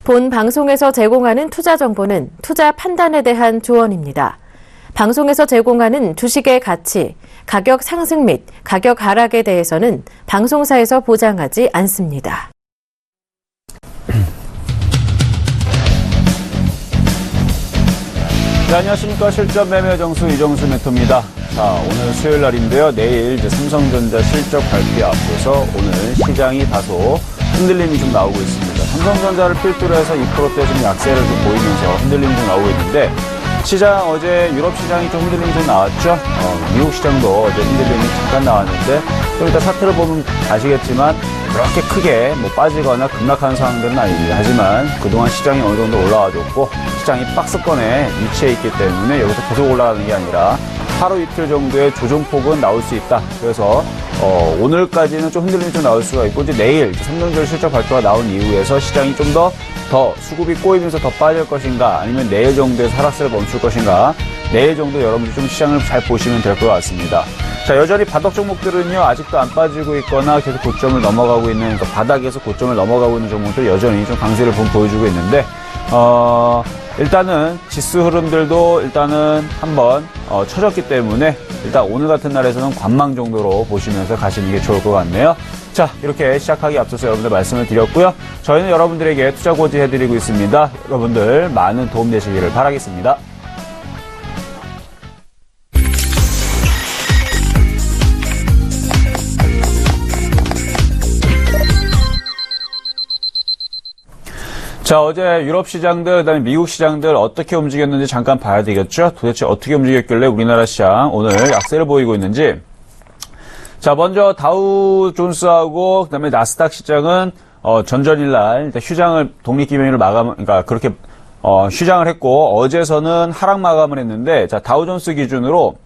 본 방송에서 제공하는 투자 정보는 투자 판단에 대한 조언입니다. 방송에서 제공하는 주식의 가치, 가격 상승 및 가격 하락에 대해서는 방송사에서 보장하지 않습니다. 네, 안녕하십니까. 실전 매매 정수 이정수 매토입니다. 자, 오늘 수요일 날인데요. 내일 이제 삼성전자 실적 발표에 앞서서 오늘 시장이 다소 흔들림이 좀 나오고 있습니다. 삼성전자를 필두로 해서 2%대 좀 약세를 좀 보이면서 흔들림이 좀 나오고 있는데, 시장 어제 유럽 시장이 좀 흔들림이 좀 나왔죠. 미국 시장도 어제 흔들림이 잠깐 나왔는데, 좀 이따 차트를 보면 아시겠지만 그렇게 크게 뭐 빠지거나 급락하는 상황들은 아닙니다. 하지만 그동안 시장이 어느 정도 올라와줬고 시장이 박스권에 위치해 있기 때문에 여기서 계속 올라가는 게 아니라 하루 이틀 정도의 조정폭은 나올 수 있다. 그래서 오늘까지는 좀 흔들림이 좀 나올 수가 있고, 이제 내일 삼성전자 실적 발표가 나온 이후에서 시장이 좀 더 수급이 꼬이면서 더 빠질 것인가, 아니면 내일 정도에서 하락세를 멈출 것인가, 내일 정도 여러분들 좀 시장을 잘 보시면 될 것 같습니다. 자, 여전히 바닥 종목들은요, 아직도 안 빠지고 있거나 계속 고점을 넘어가고 있는, 그러니까 바닥에서 고점을 넘어가고 있는 종목들 여전히 좀 강세를 보여주고 있는데, 일단은 지수 흐름들도 일단은 한번 쳐졌기 때문에 일단 오늘 같은 날에서는 관망 정도로 보시면서 가시는 게 좋을 것 같네요. 자, 이렇게 시작하기 앞서서 여러분들 말씀을 드렸고요. 저희는 여러분들에게 투자 고지 해드리고 있습니다. 여러분들 많은 도움 되시기를 바라겠습니다. 자, 어제 유럽 시장들, 그다음에 미국 시장들 어떻게 움직였는지 잠깐 봐야 되겠죠? 도대체 어떻게 움직였길래 우리나라 시장 오늘 약세를 보이고 있는지. 자, 먼저 다우 존스하고 그다음에 나스닥 시장은 전전일날 일단 휴장을 독립기명일을 그러니까 그렇게 휴장을 했고, 어제서는 하락 마감을 했는데, 자, 다우 존스 기준으로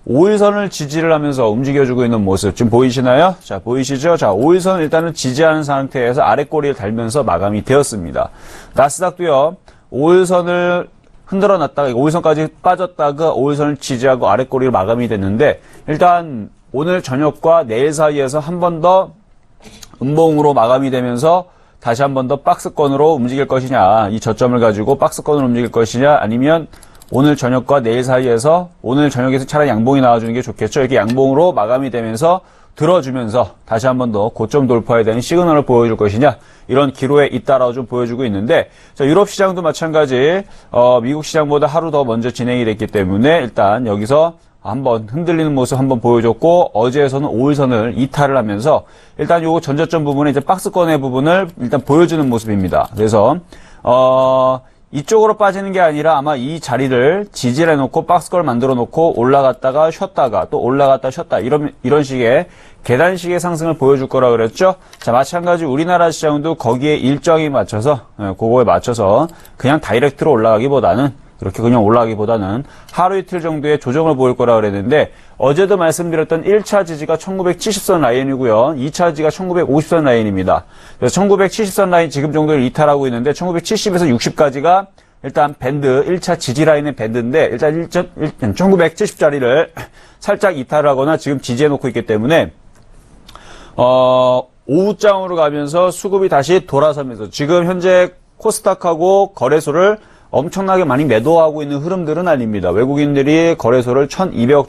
5일선을 지지를 하면서 움직여주고 있는 모습 지금 보이시나요? 자, 보이시죠? 자, 5일선을 일단은 지지하는 상태에서 아랫꼬리를 달면서 마감이 되었습니다. 나스닥도요, 5일선을 흔들어 놨다가 5일선까지 빠졌다가 5일선을 지지하고 아랫꼬리로 마감이 됐는데, 일단 오늘 저녁과 내일 사이에서 한 번 더 음봉으로 마감이 되면서 다시 한 번 더 박스권으로 움직일 것이냐, 이 저점을 가지고 박스권으로 움직일 것이냐, 아니면 오늘 저녁과 내일 사이에서 오늘 저녁에서 차라리 양봉이 나와주는 게 좋겠죠. 이렇게 양봉으로 마감이 되면서 들어주면서 다시 한 번 더 고점 돌파에 대한 시그널을 보여줄 것이냐, 이런 기로에 잇따라 좀 보여주고 있는데, 자, 유럽 시장도 마찬가지 미국 시장보다 하루 더 먼저 진행이 됐기 때문에 일단 여기서 한번 흔들리는 모습 한번 보여줬고, 어제에서는 5일선을 이탈을 하면서 일단 요거 전저점 부분에 이제 박스권의 부분을 일단 보여주는 모습입니다. 그래서 이쪽으로 빠지는 게 아니라 아마 이 자리를 지지를 해놓고 박스권을 만들어 놓고 올라갔다가 쉬었다가 또 올라갔다 쉬었다, 이런 식의 계단식의 상승을 보여줄 거라 그랬죠. 자, 마찬가지 우리나라 시장도 거기에 일정에 맞춰서, 그거에 맞춰서 그냥 다이렉트로 올라가기보다는, 그렇게 그냥 올라가기보다는 하루 이틀 정도의 조정을 보일 거라 그랬는데, 어제도 말씀드렸던 1차 지지가 1970선 라인이고요. 2차 지지가 1950선 라인입니다. 그래서 1970선 라인 지금 정도를 이탈하고 있는데, 1970에서 60까지가 일단 밴드, 1차 지지 라인의 밴드인데, 일단 1970짜리를 살짝 이탈을 하거나 지금 지지해 놓고 있기 때문에, 오후장으로 가면서 수급이 다시 돌아서면서, 지금 현재 코스닥하고 거래소를 엄청나게 많이 매도하고 있는 흐름들은 아닙니다. 외국인들이 거래소를 1200억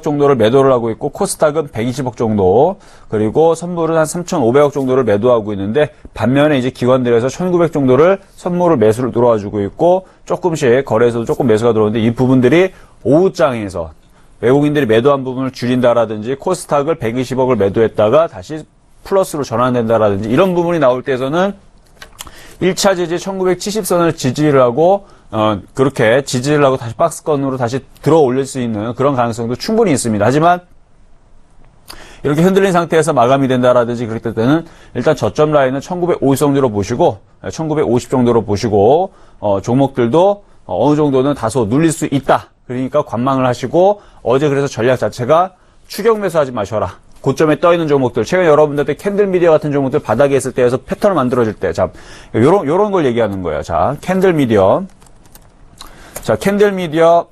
정도를 매도를 하고 있고, 코스닥은 120억 정도, 그리고 선물은 한 3,500억 정도를 매도하고 있는데, 반면에 이제 기관들에서 1,900 정도를 선물을 매수를 들어와주고 있고, 조금씩 거래소도 조금 매수가 들어오는데, 이 부분들이 오후장에서 외국인들이 매도한 부분을 줄인다라든지, 코스닥을 120억을 매도했다가 다시 플러스로 전환된다라든지, 이런 부분이 나올 때에서는 1차 지지 1970선을 지지를 하고, 그렇게 지지를 하고 다시 박스권으로 다시 들어 올릴 수 있는 그런 가능성도 충분히 있습니다. 하지만, 이렇게 흔들린 상태에서 마감이 된다라든지 그럴 때는 일단 저점 라인은 1950 정도로 보시고, 1950 정도로 보시고, 종목들도 어느 정도는 다소 눌릴 수 있다. 그러니까 관망을 하시고, 어제 그래서 전략 자체가 추격 매수하지 마셔라. 고점에 떠 있는 종목들, 최근 여러분들한테 캔들 미디어 같은 종목들 바닥에 있을 때에서 패턴을 만들어줄 때, 자, 요런 걸 얘기하는 거예요. 자, 캔들 미디어. 자, 캔들 미디어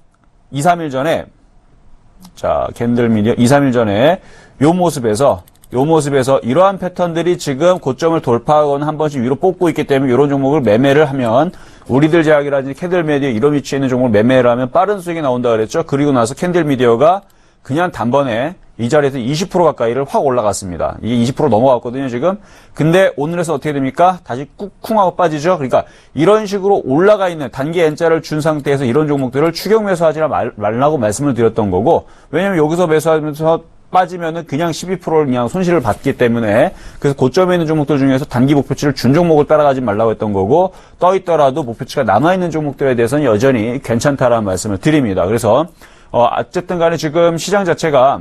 2, 3일 전에, 자, 캔들 미디어 2, 3일 전에 요 모습에서 요 모습에서 이러한 패턴들이 지금 고점을 돌파하거나 한 번씩 위로 뽑고 있기 때문에 이런 종목을 매매를 하면 우리들 제약이라든지 캔들미디어 이런 위치에 있는 종목을 매매를 하면 빠른 수익이 나온다 그랬죠. 그리고 나서 캔들미디어가 그냥 단번에 이 자리에서 20% 가까이를 확 올라갔습니다. 이게 20% 넘어갔거든요, 지금. 근데 오늘에서 어떻게 됩니까? 다시 꾹쿵하고 빠지죠? 그러니까 이런 식으로 올라가 있는 단기 N자를 준 상태에서 이런 종목들을 추격 매수하지 말라고 말씀을 드렸던 거고, 왜냐면 여기서 매수하면서 빠지면은 그냥 12%를 그냥 손실을 받기 때문에 그래서 고점에 있는 종목들 중에서 단기 목표치를 준 종목을 따라가지 말라고 했던 거고 떠 있더라도 목표치가 남아있는 종목들에 대해서는 여전히 괜찮다라는 말씀을 드립니다. 그래서 어쨌든 간에 지금 시장 자체가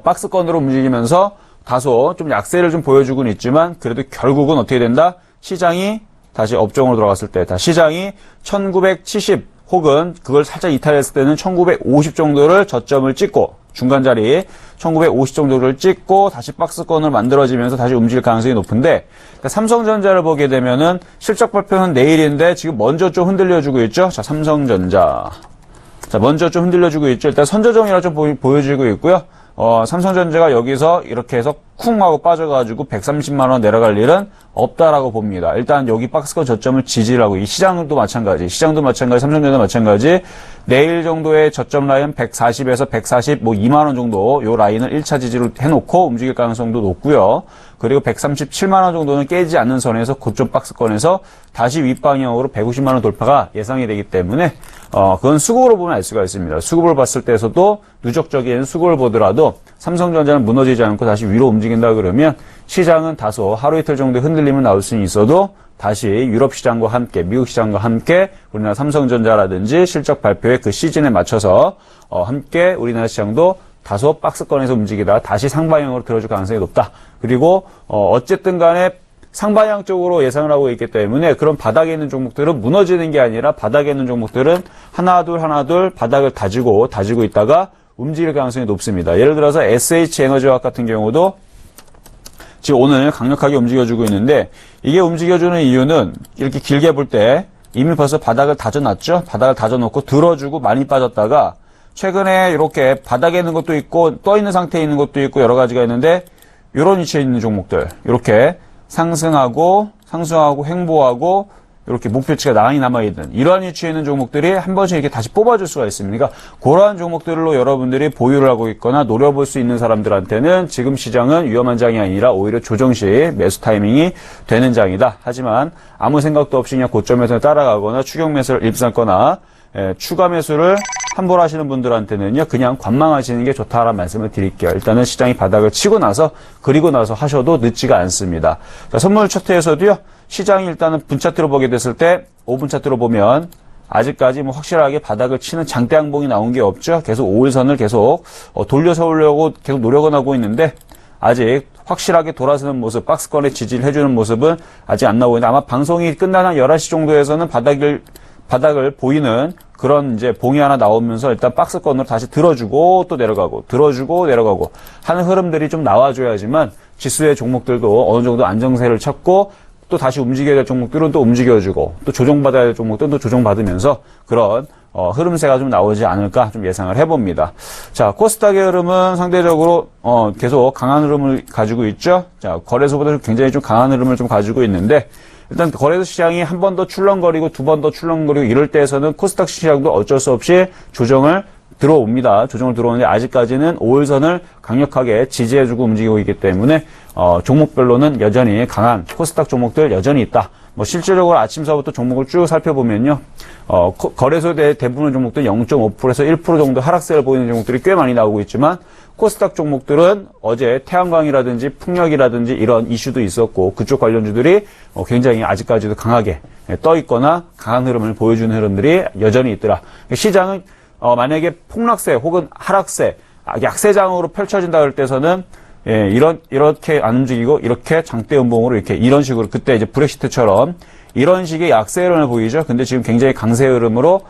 박스권으로 움직이면서 다소 좀 약세를 좀 보여주고는 있지만 그래도 결국은 어떻게 된다? 시장이 다시 업종으로 들어갔을 때 시장이 1970 혹은 그걸 살짝 이탈했을 때는 1950 정도를 저점을 찍고 중간 자리 1950 정도를 찍고 다시 박스권을 만들어지면서 다시 움직일 가능성이 높은데 그러니까 삼성전자를 보게 되면은 실적 발표는 내일인데 지금 먼저 좀 흔들려주고 있죠. 자, 삼성전자. 자, 먼저 좀 흔들려주고 있죠. 일단 선저정이라 좀 보여지고 있고요. 삼성전자가 여기서 이렇게 해서 쿵 하고 빠져가지고 130만 원 내려갈 일은 없다라고 봅니다. 일단 여기 박스권 저점을 지지를 하고 이 시장도 마찬가지, 삼성전자도 마찬가지. 내일 정도의 저점 라인 140에서 140, 2만 원 정도 요 라인을 1차 지지로 해놓고 움직일 가능성도 높고요. 그리고 137만 원 정도는 깨지지 않는 선에서 고점 박스권에서 다시 윗방향으로 150만 원 돌파가 예상이 되기 때문에 그건 수급으로 보면 알 수가 있습니다. 수급을 봤을 때에서도 누적적인 수급을 보더라도 삼성전자는 무너지지 않고 다시 위로 움직인다 그러면 시장은 다소 하루 이틀 정도의 흔들림은 나올 수는 있어도 다시 유럽 시장과 함께 미국 시장과 함께 우리나라 삼성전자라든지 실적 발표의 그 시즌에 맞춰서 함께 우리나라 시장도 다소 박스권에서 움직이다 다시 상방향으로 들어줄 가능성이 높다. 그리고 어쨌든 간에 상방향 쪽으로 예상을 하고 있기 때문에 그런 바닥에 있는 종목들은 무너지는 게 아니라 바닥에 있는 종목들은 하나둘 바닥을 다지고 있다가 움직일 가능성이 높습니다. 예를 들어서 SH에너지화학 같은 경우도 지금 오늘 강력하게 움직여주고 있는데 이게 움직여주는 이유는 이렇게 길게 볼 때 이미 벌써 바닥을 다져놨죠. 바닥을 다져놓고 들어주고 많이 빠졌다가 최근에 이렇게 바닥에 있는 것도 있고 떠 있는 상태에 있는 것도 있고 여러 가지가 있는데 이런 위치에 있는 종목들 이렇게 상승하고 횡보하고 이렇게 목표치가 많이 남아있는 이러한 위치에 있는 종목들이 한 번씩 이렇게 다시 뽑아줄 수가 있습니다. 그러니까 그러한 종목들로 여러분들이 보유를 하고 있거나 노려볼 수 있는 사람들한테는 지금 시장은 위험한 장이 아니라 오히려 조정시 매수 타이밍이 되는 장이다. 하지만 아무 생각도 없이 그냥 고점에서 따라가거나 추격 매수를 입상거나 추가 매수를 함부로 하시는 분들한테는요, 그냥 관망하시는 게 좋다라는 말씀을 드릴게요. 일단은 시장이 바닥을 치고 나서, 그리고 나서 하셔도 늦지가 않습니다. 자, 선물 차트에서도요, 시장이 일단은 분 차트로 보게 됐을 때, 5분 차트로 보면, 아직까지 확실하게 바닥을 치는 장대 양봉이 나온 게 없죠. 계속 5일선을 계속 돌려서 오려고 계속 노력은 하고 있는데, 아직 확실하게 돌아서는 모습, 박스권에 지지를 해주는 모습은 아직 안 나오고 있는데, 아마 방송이 끝나는 11시 정도에서는 바닥을 보이는 그런 이제 봉이 하나 나오면서 일단 박스권으로 다시 들어주고 또 내려가고 들어주고 내려가고 하는 흐름들이 좀 나와줘야지만 지수의 종목들도 어느 정도 안정세를 찾고 또 다시 움직여야 될 종목들은 또 움직여주고 또 조정받아야 될 종목들은 또 조정받으면서 그런 흐름세가 좀 나오지 않을까 좀 예상을 해봅니다. 자, 코스닥의 흐름은 상대적으로 계속 강한 흐름을 가지고 있죠. 자, 거래소보다 굉장히 좀 강한 흐름을 좀 가지고 있는데 일단 거래소 시장이 한 번 더 출렁거리고 두 번 더 출렁거리고 이럴 때에서는 코스닥 시장도 어쩔 수 없이 조정을 들어옵니다. 조정을 들어오는데 아직까지는 5일선을 강력하게 지지해주고 움직이고 있기 때문에 종목별로는 여전히 강한 코스닥 종목들 여전히 있다. 실질적으로 아침서부터 종목을 쭉 살펴보면요. 거래소 대부분의 종목들 0.5%에서 1% 정도 하락세를 보이는 종목들이 꽤 많이 나오고 있지만 코스닥 종목들은 어제 태양광이라든지 풍력이라든지 이런 이슈도 있었고 그쪽 관련주들이 굉장히 아직까지도 강하게 떠 있거나 강한 흐름을 보여주는 흐름들이 여전히 있더라. 시장은 만약에 폭락세 혹은 하락세, 약세장으로 펼쳐진다 그럴 때서는 이렇게 안 움직이고 이렇게 장대 음봉으로 이런 식으로 그때 이제 브렉시트처럼 이런 식의 약세 흐름을 보이죠. 근데 지금 굉장히 강세 흐름으로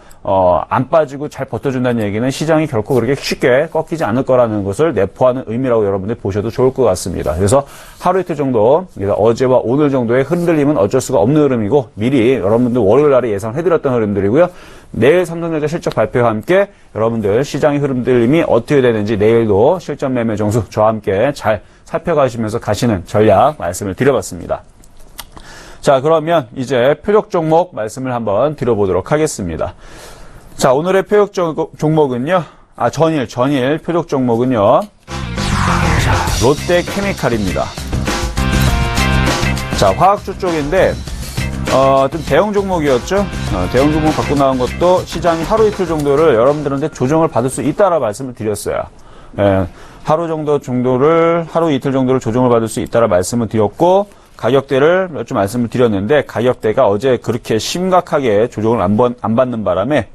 안 빠지고 잘 버텨준다는 얘기는 시장이 결코 그렇게 쉽게 꺾이지 않을 거라는 것을 내포하는 의미라고 여러분들 보셔도 좋을 것 같습니다. 그래서 하루 이틀 정도, 어제와 오늘 정도의 흔들림은 어쩔 수가 없는 흐름이고 미리 여러분들 월요일 날에 예상을 해드렸던 흐름들이고요. 내일 삼성전자 실적 발표와 함께 여러분들 시장의 흐름들림이 어떻게 되는지 내일도 실전 매매 정수 저와 함께 잘 살펴가시면서 가시는 전략 말씀을 드려봤습니다. 자, 그러면 이제 표적 종목 말씀을 한번 드려보도록 하겠습니다. 자, 오늘의 표적 종목은요. 전일 표적 종목은요. 자, 롯데케미칼입니다. 자, 화학주 쪽인데 좀 대형 종목이었죠. 대형 종목 갖고 나온 것도 시장이 하루 이틀 정도를 여러분들한테 조정을 받을 수 있다라 말씀을 드렸어요. 예, 하루 이틀 정도를 조정을 받을 수 있다라 말씀을 드렸고, 가격대를 몇 주 말씀을 드렸는데, 가격대가 어제 그렇게 심각하게 조정을 안 받는 바람에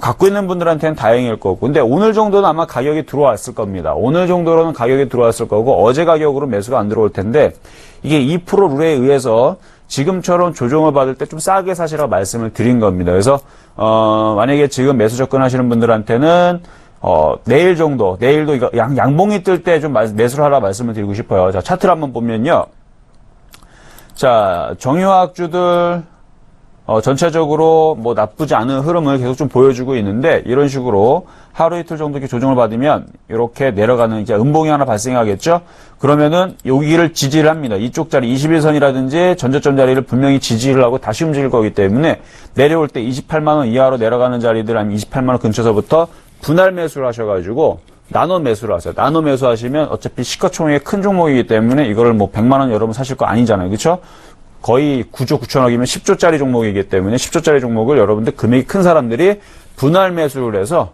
갖고 있는 분들한테는 다행일 거고, 근데 오늘 정도는 아마 가격이 들어왔을 겁니다. 오늘 정도로는 가격이 들어왔을 거고, 어제 가격으로 매수가 안 들어올 텐데, 이게 2% 룰에 의해서 지금처럼 조정을 받을 때 좀 싸게 사시라고 말씀을 드린 겁니다. 그래서 만약에 지금 매수 접근하시는 분들한테는 내일도 이거 양봉이 뜰 때 좀 매수를 하라 말씀을 드리고 싶어요. 자, 차트를 한번 보면요. 자, 정유화학주들 전체적으로 뭐 나쁘지 않은 흐름을 계속 좀 보여주고 있는데, 이런 식으로 하루 이틀 정도 이렇게 조정을 받으면 이렇게 내려가는 이제 음봉이 하나 발생하겠죠. 그러면은 여기를 지지를 합니다. 이쪽 자리 21선이라든지 전저점 자리를 분명히 지지를 하고 다시 움직일 거기 때문에 내려올 때 28만 원 이하로 내려가는 자리들, 아니면 28만 원 근처서부터 분할 매수를 하셔가지고 나눠 매수를 하세요. 나눠 매수하시면 어차피 시가총액이 큰 종목이기 때문에 이거를 뭐 100만 원 여러분 사실 거 아니잖아요. 그렇죠? 거의 9조 9천억이면 10조짜리 종목이기 때문에 10조짜리 종목을 여러분들 금액이 큰 사람들이 분할 매수를 해서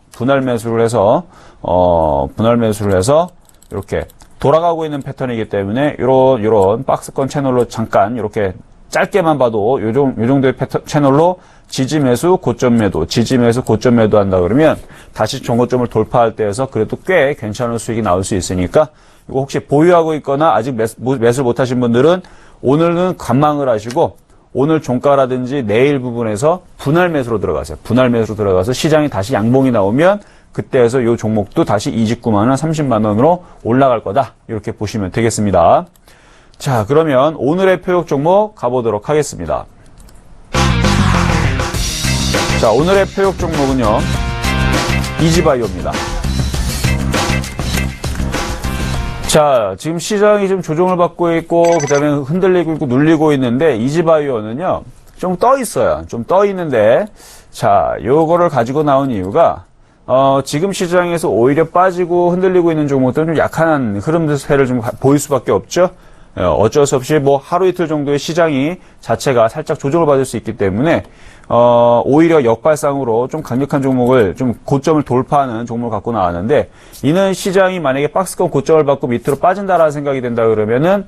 이렇게 돌아가고 있는 패턴이기 때문에 요런 박스권 채널로 잠깐 이렇게 짧게만 봐도 요 정도의 채널로 지지 매수, 고점 매도, 지지 매수, 고점 매도 한다 그러면 다시 종고점을 돌파할 때에서 그래도 꽤 괜찮은 수익이 나올 수 있으니까, 이거 혹시 보유하고 있거나 아직 매수를 못 하신 분들은 오늘은 관망을 하시고 오늘 종가라든지 내일 부분에서 분할 매수로 들어가세요. 분할 매수로 들어가서 시장이 다시 양봉이 나오면 그때에서 이 종목도 다시 29만 원, 30만 원으로 올라갈 거다. 이렇게 보시면 되겠습니다. 자, 그러면 오늘의 표적 종목 가보도록 하겠습니다. 자, 오늘의 표적 종목은요. 이지바이오입니다. 자, 지금 시장이 좀 조정을 받고 있고, 그 다음에 흔들리고 있고, 눌리고 있는데, 이지바이오는요, 좀 떠 있어요. 좀 떠 있는데, 자, 요거를 가지고 나온 이유가, 지금 시장에서 오히려 빠지고 흔들리고 있는 종목들은 좀 약한 흐름세를 좀 보일 수밖에 없죠. 어쩔 수 없이 뭐 하루 이틀 정도의 시장이 자체가 살짝 조정을 받을 수 있기 때문에, 오히려 역발상으로 좀 강력한 종목을, 좀 고점을 돌파하는 종목을 갖고 나왔는데, 이는 시장이 만약에 박스권 고점을 받고 밑으로 빠진다라는 생각이 된다 그러면은,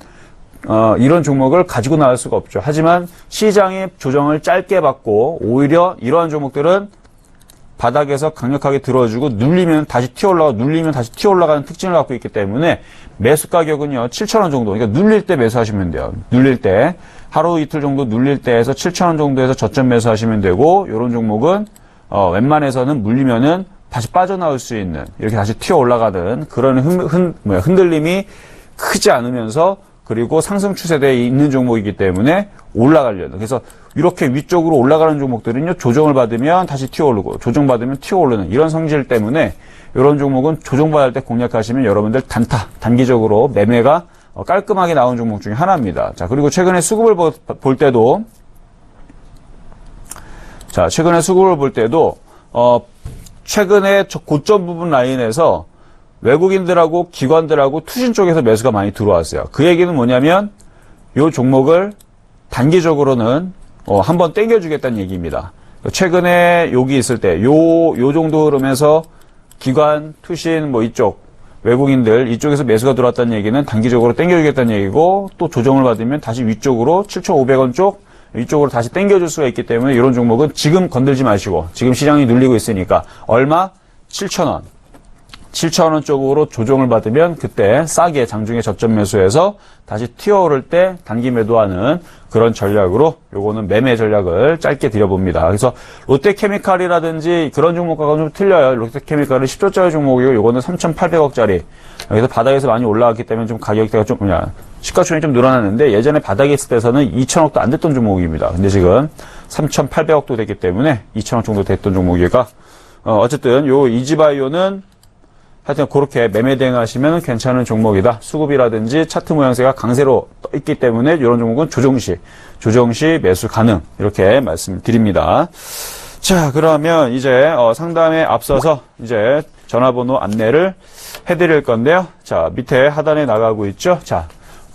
이런 종목을 가지고 나올 수가 없죠. 하지만 시장의 조정을 짧게 받고, 오히려 이러한 종목들은 바닥에서 강력하게 들어주고 눌리면 다시 튀어올라가는 특징을 갖고 있기 때문에 매수 가격은요 7,000원 정도, 그러니까 눌릴 때 매수하시면 돼요. 눌릴 때 하루 이틀 정도 눌릴 때에서 7,000원 정도에서 저점 매수하시면 되고, 이런 종목은 웬만해서는 물리면은 다시 빠져나올 수 있는, 이렇게 다시 튀어올라가는 그런 흔들림이 크지 않으면서, 그리고 상승 추세대에 있는 종목이기 때문에 올라가려는, 그래서 이렇게 위쪽으로 올라가는 종목들은요 조정을 받으면 다시 튀어오르고 조정받으면 튀어오르는 이런 성질 때문에, 이런 종목은 조정받을 때 공략하시면 여러분들 단기적으로 매매가 깔끔하게 나온 종목 중에 하나입니다. 자, 그리고 최근에 수급을 볼 때도 최근에 고점 부분 라인에서 외국인들하고 기관들하고 투신 쪽에서 매수가 많이 들어왔어요. 그 얘기는 뭐냐면 이 종목을 단기적으로는 한번 땡겨주겠다는 얘기입니다. 최근에 여기 있을 때 요 정도 흐름에서 기관, 투신, 뭐 이쪽 외국인들 이쪽에서 매수가 들어왔다는 얘기는 단기적으로 땡겨주겠다는 얘기고, 또 조정을 받으면 다시 위쪽으로 7,500원 쪽 이쪽으로 다시 땡겨줄 수가 있기 때문에, 이런 종목은 지금 건들지 마시고, 지금 시장이 눌리고 있으니까 얼마? 7,000원. 7,000원 쪽으로 조정을 받으면 그때 싸게 장중에 저점 매수해서 다시 튀어오를 때 단기 매도하는 그런 전략으로, 요거는 매매 전략을 짧게 드려봅니다. 그래서 롯데케미칼이라든지 그런 종목과는 좀 틀려요. 롯데케미칼은 10조짜리 종목이고, 요거는 3,800억짜리. 그래서 바닥에서 많이 올라왔기 때문에 좀 가격대가 좀 시가총액이 좀 늘어났는데, 예전에 바닥에 있을 때서는 2,000억도 안 됐던 종목입니다. 근데 지금 3,800억도 됐기 때문에 2,000억 정도 됐던 종목이가, 어쨌든 요 이지바이오는 하여튼 그렇게 매매 대응하시면 괜찮은 종목이다. 수급이라든지 차트 모양새가 강세로 떠 있기 때문에 이런 종목은 조정 시 매수 가능. 이렇게 말씀드립니다. 자, 그러면 이제 상담에 앞서서 이제 전화번호 안내를 해드릴 건데요. 자, 밑에 하단에 나가고 있죠. 자,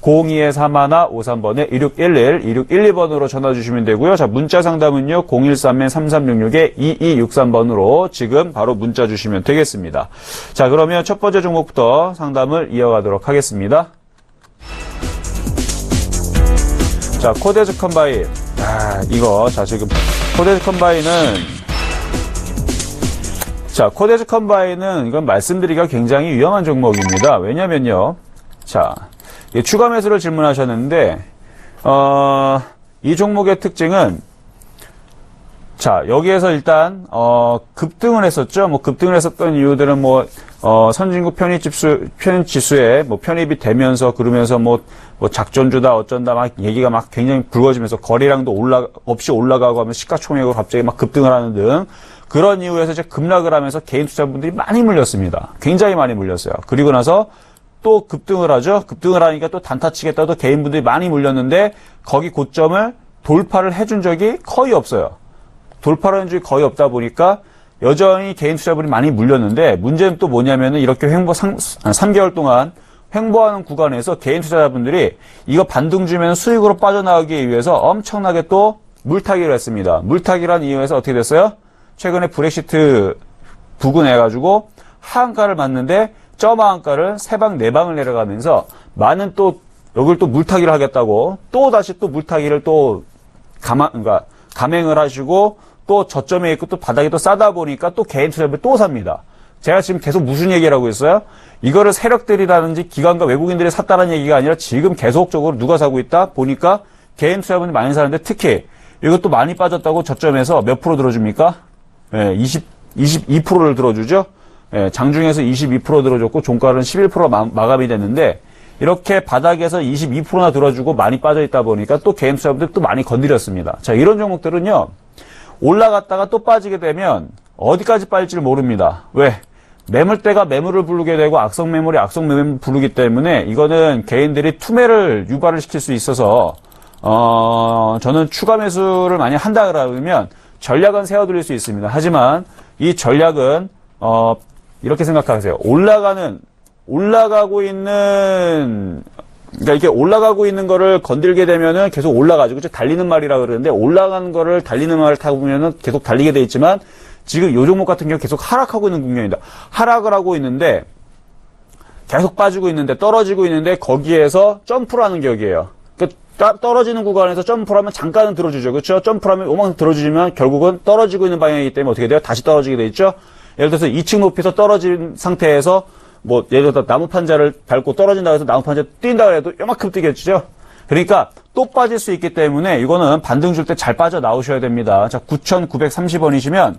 02-3153번에 2612번으로 전화 주시면 되고요. 자, 문자 상담은요. 013-3366-2263번으로 지금 바로 문자 주시면 되겠습니다. 자, 그러면 첫 번째 종목부터 상담을 이어가도록 하겠습니다. 자, 코데즈 컴바인. 이거, 자, 지금 코데즈 컴바인은 이건 말씀드리기가 굉장히 위험한 종목입니다. 왜냐면요. 자, 추가 매수를 질문하셨는데, 이 종목의 특징은, 자, 여기에서 일단, 급등을 했었죠. 뭐, 급등을 했었던 이유들은 선진국 편입지수에 편입이 되면서, 그러면서 작전주다, 어쩐다, 막, 얘기가 막 굉장히 불거지면서, 거래량도 없이 올라가고 하면 시가총액으로 갑자기 막 급등을 하는 등, 그런 이유에서 이제 급락을 하면서 개인 투자분들이 많이 물렸습니다. 굉장히 많이 물렸어요. 그리고 나서, 또 급등을 하죠. 급등을 하니까 또 단타 치겠다도 개인분들이 많이 물렸는데 거기 고점을 돌파를 해준 적이 거의 없어요. 돌파를 해준 적이 거의 없다 보니까 여전히 개인 투자분이 많이 물렸는데 문제는 또 뭐냐면은 이렇게 3개월 동안 횡보하는 구간에서 개인 투자자분들이 이거 반등 주면 수익으로 빠져나가기 위해서 엄청나게 또 물타기를 했습니다. 물타기란 이유에서 어떻게 됐어요? 최근에 브렉시트 부근해가지고 하한가를 맞는데 점하한가를 3방, 4방을 내려가면서 많은 또 여길 또 물타기를 하겠다고 또 다시 또 물타기를 또 감행을 하시고 또 저점에 있고 또 바닥이 또 싸다 보니까 또 개인 투자분이 또 삽니다. 제가 지금 계속 무슨 얘기를 하고 있어요? 이거를 세력들이라든지 기관과 외국인들이 샀다는 얘기가 아니라 지금 계속적으로 누가 사고 있다 보니까 개인 투자분이 많이 사는데 특히 이것도 많이 빠졌다고 저점에서 몇 프로 들어줍니까? 22%를 들어주죠. 장중에서 22% 들어줬고 종가는 11% 마감이 됐는데 이렇게 바닥에서 22%나 들어주고 많이 빠져있다 보니까 또 개인 투자분들 또 많이 건드렸습니다. 자, 이런 종목들은요. 올라갔다가 또 빠지게 되면 어디까지 빠질지 모릅니다. 왜? 매물대가 매물을 부르게 되고 악성 매물이 악성 매물을 부르기 때문에 이거는 개인들이 투매를 유발을 시킬 수 있어서 저는 추가 매수를 많이 한다 그러면 전략은 세워드릴 수 있습니다. 하지만 이 전략은 이렇게 생각하세요. 올라가고 있는, 그러니까 이렇게 올라가고 있는 거를 건들게 되면은 계속 올라가죠. 그죠? 달리는 말이라 그러는데, 올라가는 거를 달리는 말을 타고 보면은 계속 달리게 돼 있지만, 지금 요 종목 같은 경우 계속 하락하고 있는 국면입니다. 하락을 하고 있는데, 계속 빠지고 있는데, 떨어지고 있는데, 거기에서 점프를 하는 격이에요. 그러니까 떨어지는 구간에서 점프를 하면 잠깐은 들어주죠. 그렇죠? 점프를 하면 요만큼 들어주지만, 결국은 떨어지고 있는 방향이기 때문에 어떻게 돼요? 다시 떨어지게 돼 있죠? 예를 들어서 2층 높이에서 떨어진 상태에서 예를 들어서 나무 판자를 밟고 떨어진다고 해서 나무 판자 뛴다고 해도 요만큼 뛰겠죠. 그러니까 또 빠질 수 있기 때문에 이거는 반등 줄 때 잘 빠져 나오셔야 됩니다. 자, 9,930원이시면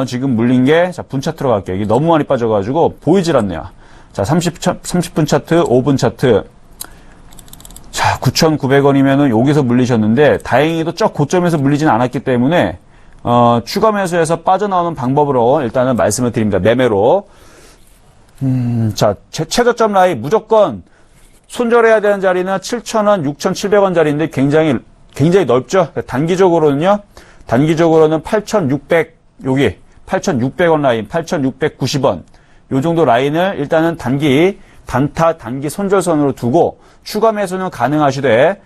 지금 물린 게 자, 분 차트로 갈게요. 이게 너무 많이 빠져가지고 보이질 않네요. 자, 30분 차트, 5분 차트. 자, 9,900원이면은 여기서 물리셨는데 다행히도 저 고점에서 물리진 않았기 때문에 추가 매수해서 빠져나오는 방법으로 일단은 말씀을 드립니다. 매매로. 자, 최저점 라인 무조건 손절해야 되는 자리는 7,000원, 6,700원 자리인데 굉장히 넓죠? 단기적으로는 8,600, 여기 8,600원 라인, 8,690원. 요 정도 라인을 일단은 단기 손절선으로 두고 추가 매수는 가능하시되,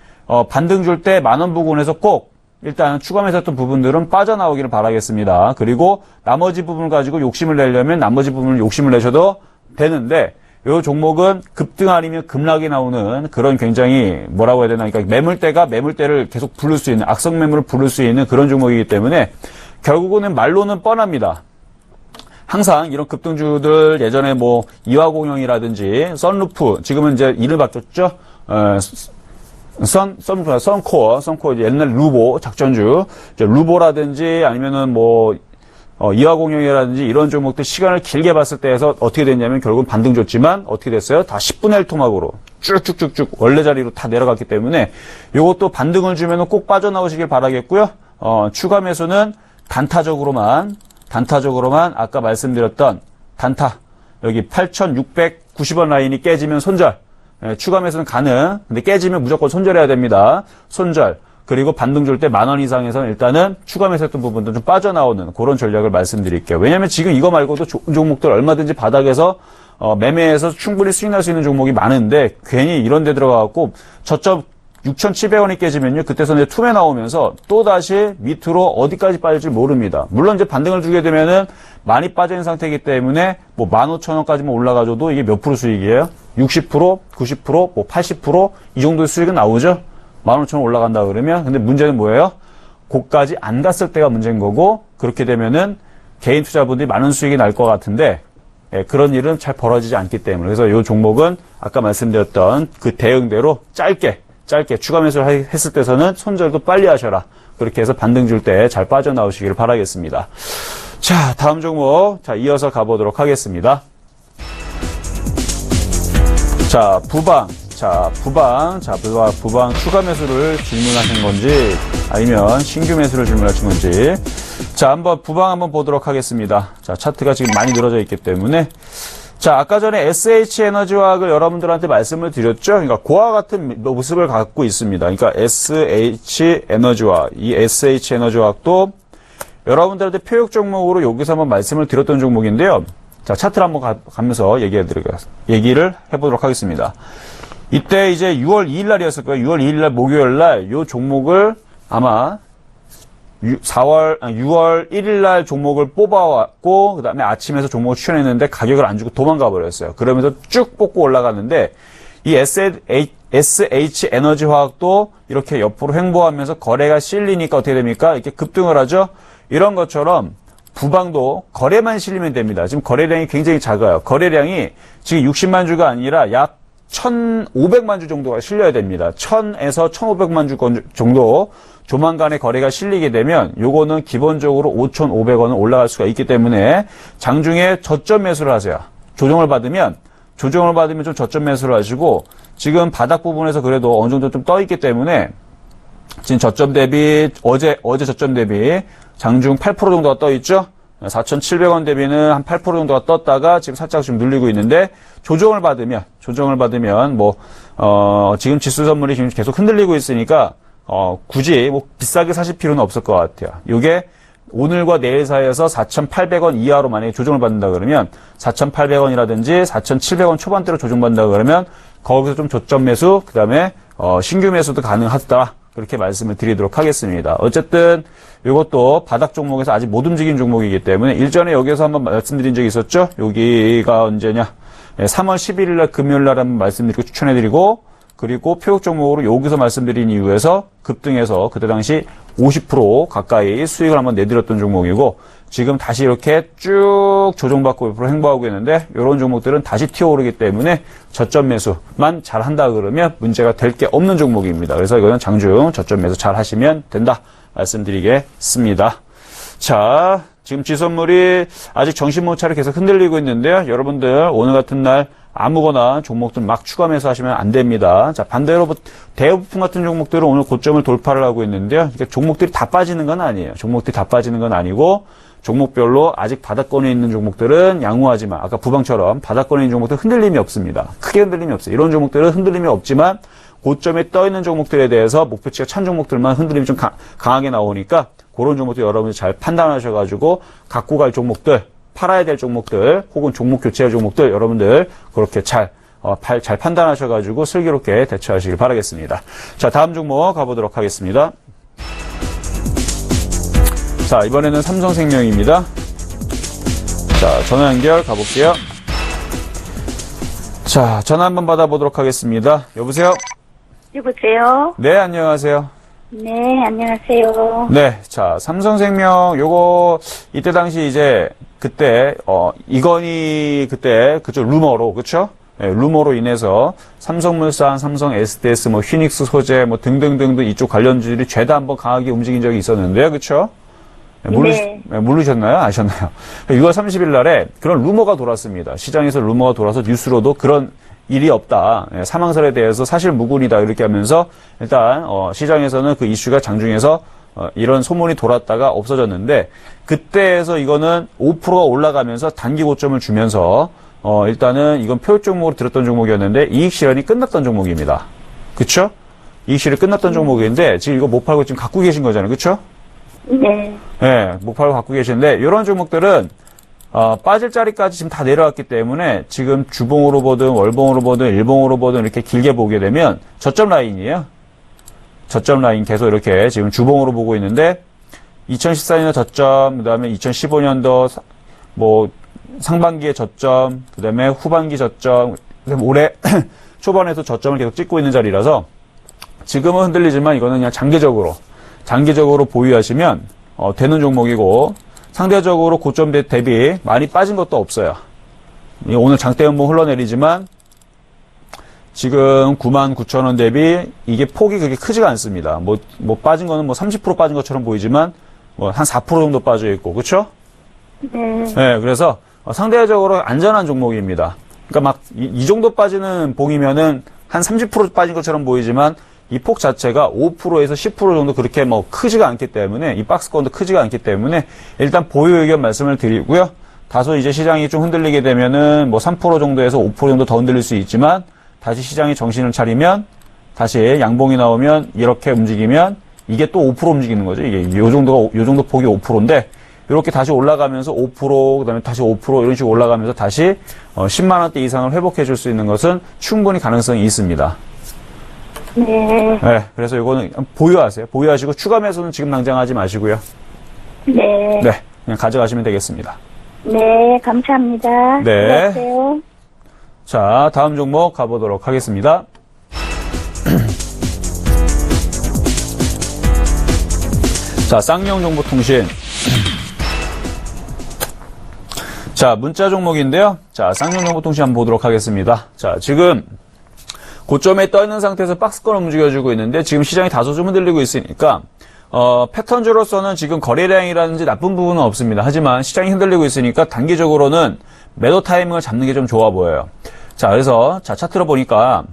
반등 줄 때 10,000원 부근에서 꼭 일단 추가 매수했던 부분들은 빠져나오기를 바라겠습니다. 그리고 나머지 부분을 가지고 욕심을 내려면 나머지 부분을 욕심을 내셔도 되는데 이 종목은 급등 아니면 급락이 나오는 그런 굉장히 뭐라고 해야 되나 그러니까 매물대가 매물대를 계속 부를 수 있는 악성 매물을 부를 수 있는 그런 종목이기 때문에 결국은 말로는 뻔합니다. 항상 이런 급등주들 예전에 이화공영이라든지 선루프 지금은 이제 이름 바뀌었죠. 선코어 옛날 루보 작전주 루보라든지 아니면은 이화공영이라든지 이런 종목들 시간을 길게 봤을 때에서 어떻게 됐냐면 결국은 반등 줬지만 어떻게 됐어요? 다 10분의 1 토막으로 쭉쭉쭉쭉 원래 자리로 다 내려갔기 때문에 요것도 반등을 주면은 꼭 빠져나오시길 바라겠고요. 추가 매수는 단타적으로만 아까 말씀드렸던 단타 여기 8,690원 라인이 깨지면 손절. 추가 매수는 가능. 근데 깨지면 무조건 손절해야 됩니다. 손절. 그리고 반등 줄 때 10,000원 이상에서는 일단은 추가 매수했던 부분도 좀 빠져나오는 그런 전략을 말씀드릴게요. 왜냐면 지금 이거 말고도 좋은 종목들 얼마든지 바닥에서 매매해서 충분히 수익 날 수 있는 종목이 많은데 괜히 이런 데 들어가갖고 저점 6,700원이 깨지면요. 그때 선에 투매 나오면서 또다시 밑으로 어디까지 빠질지 모릅니다. 물론 이제 반등을 주게 되면은 많이 빠져있는 상태이기 때문에 뭐 15,000원까지만 올라가줘도 이게 몇 프로 수익이에요? 60%, 90%, 뭐 80%이 정도의 수익은 나오죠? 15,000원 올라간다 그러면. 근데 문제는 뭐예요? 고까지 안 갔을 때가 문제인 거고, 그렇게 되면은 개인 투자분들이 많은 수익이 날 것 같은데, 그런 일은 잘 벌어지지 않기 때문에. 그래서 이 종목은 아까 말씀드렸던 그 대응대로 짧게 추가 매수를 했을 때서는 손절도 빨리 하셔라. 그렇게 해서 반등 줄 때 잘 빠져나오시기를 바라겠습니다. 자, 다음 종목. 자, 이어서 가보도록 하겠습니다. 자, 부방 추가 매수를 질문하신 건지, 아니면 신규 매수를 질문하신 건지. 자, 부방 한번 보도록 하겠습니다. 자, 차트가 지금 많이 늘어져 있기 때문에. 자, 아까 전에 SH에너지화학을 여러분들한테 말씀을 드렸죠? 그러니까 그와 같은 모습을 갖고 있습니다. 그러니까 SH에너지화학, 이 SH에너지화학도 여러분들한테 표역 종목으로 여기서 한번 말씀을 드렸던 종목인데요. 자, 차트를 한번 가면서 얘기를 해보도록 하겠습니다. 이때 이제 6월 2일 날이었을 거예요. 6월 2일 날 목요일 날 이 종목을 아마 6월 1일 날 종목을 뽑아왔고, 그 다음에 아침에서 종목을 추천했는데 가격을 안 주고 도망가 버렸어요. 그러면서 쭉 뽑고 올라갔는데, 이 SH 에너지 화학도 이렇게 옆으로 횡보하면서 거래가 실리니까 어떻게 됩니까? 이렇게 급등을 하죠? 이런 것처럼 부방도 거래만 실리면 됩니다. 지금 거래량이 굉장히 작아요. 거래량이 지금 60만 주가 아니라 약 1,500만 주 정도가 실려야 됩니다. 1,000에서 1,500만 주 정도 조만간에 거래가 실리게 되면 요거는 기본적으로 5,500원은 올라갈 수가 있기 때문에 장중에 저점 매수를 하세요. 조정을 받으면 좀 저점 매수를 하시고, 지금 바닥 부분에서 그래도 어느 정도 좀 떠 있기 때문에 지금 저점 대비 어제 저점 대비 장중 8% 정도가 떠 있죠. 4,700원 대비는 한 8% 정도가 떴다가 지금 살짝 좀 눌리고 있는데, 조정을 받으면 지금 지수 선물이 지금 계속 흔들리고 있으니까 굳이 뭐 비싸게 사실 필요는 없을 것 같아요. 요게 오늘과 내일 사이에서 4,800원 이하로 만약에 조정을 받는다 그러면 4,800원이라든지 4,700원 초반대로 조정받는다 그러면 거기서 좀 저점 매수, 그 다음에 신규 매수도 가능하다. 그렇게 말씀을 드리도록 하겠습니다. 어쨌든 이것도 바닥 종목에서 아직 못 움직인 종목이기 때문에 일전에 여기서 한번 말씀드린 적이 있었죠. 여기가 언제냐? 3월 11일 날 금요일 날 한번 말씀드리고 추천해드리고, 그리고 표역 종목으로 여기서 말씀드린 이유에서 급등해서 그때 당시 50% 가까이 수익을 한번 내드렸던 종목이고, 지금 다시 이렇게 쭉 조정받고 옆으로 행보하고 있는데, 이런 종목들은 다시 튀어오르기 때문에 저점 매수만 잘 한다 그러면 문제가 될 게 없는 종목입니다. 그래서 이거는 장중 저점 매수 잘 하시면 된다 말씀드리겠습니다. 자, 지금 지선물이 아직 정신 못 차려 계속 흔들리고 있는데요. 여러분들 오늘 같은 날 아무거나 종목들 막 추가 매수하시면 안 됩니다. 자, 반대로 대부품 같은 종목들은 오늘 고점을 돌파를 하고 있는데요. 그러니까 종목들이 다 빠지는 건 아니에요. 종목들이 다 빠지는 건 아니고, 종목별로 아직 바닥권에 있는 종목들은 양호하지만, 아까 부방처럼 바닥권에 있는 종목들은 흔들림이 없습니다. 크게 흔들림이 없어요. 이런 종목들은 흔들림이 없지만 고점에 떠 있는 종목들에 대해서 목표치가 찬 종목들만 흔들림이 좀 강하게 나오니까, 그런 종목들 여러분이 잘 판단하셔가지고 갖고 갈 종목들, 팔아야 될 종목들, 혹은 종목 교체할 종목들 여러분들 그렇게 잘 판단하셔가지고 슬기롭게 대처하시길 바라겠습니다. 자, 다음 종목 가보도록 하겠습니다. 자, 이번에는 삼성생명입니다. 자, 전화 연결 가볼게요. 자, 전화 한번 받아보도록 하겠습니다. 여보세요? 여보세요? 네, 안녕하세요. 네, 안녕하세요. 네, 자, 삼성생명, 요거, 이때 당시 이제, 그때, 이건희, 그때, 그쵸, 루머로, 그쵸? 네, 루머로 인해서, 삼성물산, 삼성 SDS, 뭐, 휘닉스 소재, 뭐, 등등등등 이쪽 관련주들이 죄다 한번 강하게 움직인 적이 있었는데요, 그쵸? 네. 모르셨나요? 아셨나요? 6월 30일 날에 그런 루머가 돌았습니다. 시장에서 루머가 돌아서 뉴스로도 그런 일이 없다. 사망설에 대해서 사실 무근이다. 이렇게 하면서 일단 시장에서는 그 이슈가 장중에서 이런 소문이 돌았다가 없어졌는데, 그때에서 이거는 5%가 올라가면서 단기 고점을 주면서 일단은 이건 표율 종목으로 들었던 종목이었는데 이익 실현이 끝났던 종목입니다. 그쵸? 이익 실현이 끝났던 종목인데 지금 이거 못 팔고 지금 갖고 계신 거잖아요. 그쵸? 네. 네, 못 팔고 갖고 계시는데 이런 종목들은 빠질 자리까지 지금 다 내려왔기 때문에 지금 주봉으로 보든 월봉으로 보든 일봉으로 보든 이렇게 길게 보게 되면 저점 라인이에요. 저점 라인 계속 이렇게 지금 주봉으로 보고 있는데 2014년도 저점, 그 다음에 2015년도 뭐 상반기의 저점, 그 다음에 후반기 저점, 그다음에 올해 초반에도 저점을 계속 찍고 있는 자리라서 지금은 흔들리지만 이거는 그냥 장기적으로 보유하시면 되는 종목이고 상대적으로 고점 대비 많이 빠진 것도 없어요. 오늘 장대 연봉 흘러내리지만 지금 99,000원 대비 이게 폭이 그렇게 크지가 않습니다. 뭐 빠진 거는 뭐 30% 빠진 것처럼 보이지만 뭐 한 4% 정도 빠져 있고, 그렇죠? 네, 그래서 상대적으로 안전한 종목입니다. 그러니까 막 이 정도 빠지는 봉이면은 한 30% 빠진 것처럼 보이지만 이 폭 자체가 5%에서 10% 정도 그렇게 뭐 크지가 않기 때문에 이 박스권도 크지가 않기 때문에 일단 보유 의견 말씀을 드리고요. 다소 이제 시장이 좀 흔들리게 되면은 뭐 3% 정도에서 5% 정도 더 흔들릴 수 있지만 다시 시장이 정신을 차리면 다시 양봉이 나오면 이렇게 움직이면 이게 또 5% 움직이는 거죠. 이게 요 정도 폭이 5%인데 이렇게 다시 올라가면서 5%, 그다음에 다시 5% 이런 식으로 올라가면서 다시 10만 원대 이상을 회복해 줄 수 있는 것은 충분히 가능성이 있습니다. 네. 네, 그래서 이거는 보유하세요. 보유하시고 추가 매수는 지금 당장 하지 마시고요. 네. 네, 그냥 가져가시면 되겠습니다. 네, 감사합니다. 네. 안녕하세요. 자, 다음 종목 가보도록 하겠습니다. 자, 쌍용정보통신. 자, 문자 종목인데요. 자, 쌍용정보통신 한번 보도록 하겠습니다. 자, 지금 고점에 떠 있는 상태에서 박스권 움직여주고 있는데 지금 시장이 다소 좀 흔들리고 있으니까 패턴주로서는 지금 거래량이라든지 나쁜 부분은 없습니다. 하지만 시장이 흔들리고 있으니까 단기적으로는 매도 타이밍을 잡는 게 좀 좋아 보여요. 자, 그래서 자 차트로 보니까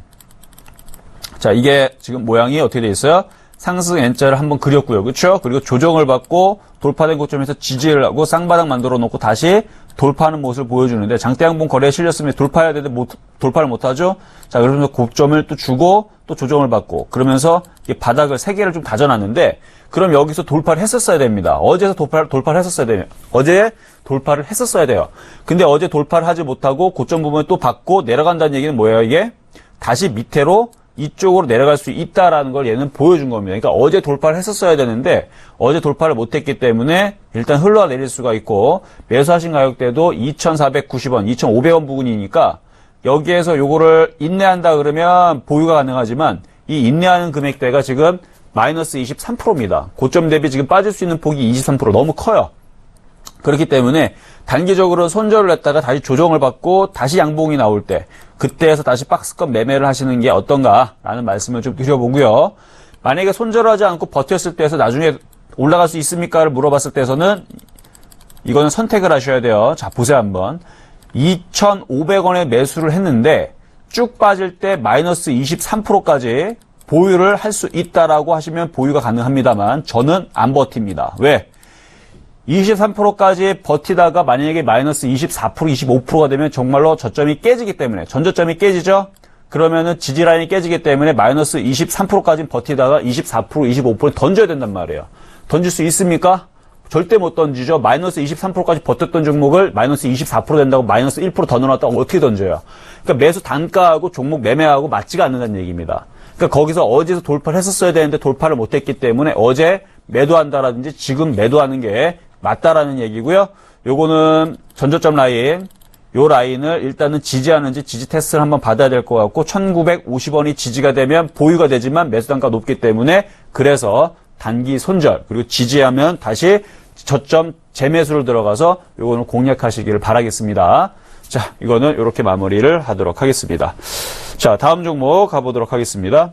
자 이게 지금 모양이 어떻게 돼 있어요? 상승 N자를 한번 그렸고요. 그렇죠? 그리고 조정을 받고 돌파된 고점에서 지지를 하고 쌍바닥 만들어 놓고 다시 돌파하는 모습을 보여주는데 장대양봉 거래에 실렸으면 돌파해야 되는데 돌파를 못하죠. 자, 그러면서 고점을 또 주고 또 조정을 받고 그러면서 이 바닥을 3개를 좀 다져놨는데 그럼 여기서 돌파를 했었어야 됩니다. 어제서 돌파를 했었어야 돼요. 어제 돌파를 했었어야 돼요. 근데 어제 돌파를 하지 못하고 고점 부분을 또 받고 내려간다는 얘기는 뭐예요? 이게 다시 밑으로 이쪽으로 내려갈 수 있다라는 걸 얘는 보여준 겁니다. 그러니까 어제 돌파를 했었어야 되는데 어제 돌파를 못했기 때문에 일단 흘러내릴 수가 있고 매수하신 가격대도 2,490원, 2,500원 부근이니까 여기에서 요거를 인내한다 그러면 보유가 가능하지만 이 인내하는 금액대가 지금 마이너스 23%입니다. 고점 대비 지금 빠질 수 있는 폭이 23% 너무 커요. 그렇기 때문에 단기적으로 손절을 했다가 다시 조정을 받고 다시 양봉이 나올 때 그때에서 다시 박스권 매매를 하시는 게 어떤가라는 말씀을 좀 드려보고요. 만약에 손절을 하지 않고 버텼을 때에서 나중에 올라갈 수 있습니까를 물어봤을 때에서는 이거는 선택을 하셔야 돼요. 자, 보세요 한번. 2,500원에 매수를 했는데 쭉 빠질 때 마이너스 23%까지 보유를 할 수 있다라고 하시면 보유가 가능합니다만 저는 안 버팁니다. 왜? 23%까지 버티다가 만약에 마이너스 24%, 25%가 되면 정말로 저점이 깨지기 때문에 전저점이 깨지죠? 그러면은 지지라인이 깨지기 때문에 마이너스 23%까지 버티다가 24%, 25% 던져야 된단 말이에요. 던질 수 있습니까? 절대 못 던지죠. 마이너스 23%까지 버텼던 종목을 마이너스 24% 된다고 마이너스 1% 더 넣어놨다고 어떻게 던져요? 그러니까 매수 단가하고 종목 매매하고 맞지가 않는다는 얘기입니다. 그러니까 거기서 어제서 돌파를 했었어야 되는데 돌파를 못했기 때문에 어제 매도한다라든지 지금 매도하는 게 맞다라는 얘기고요. 요거는 전저점 라인, 요 라인을 일단은 지지하는지 지지 테스트를 한번 받아야 될 것 같고 1,950원이 지지가 되면 보유가 되지만 매수 단가 높기 때문에 그래서 단기 손절 그리고 지지하면 다시 저점 재매수를 들어가서 요거는 공략하시기를 바라겠습니다. 자, 이거는 이렇게 마무리를 하도록 하겠습니다. 자, 다음 종목 가보도록 하겠습니다.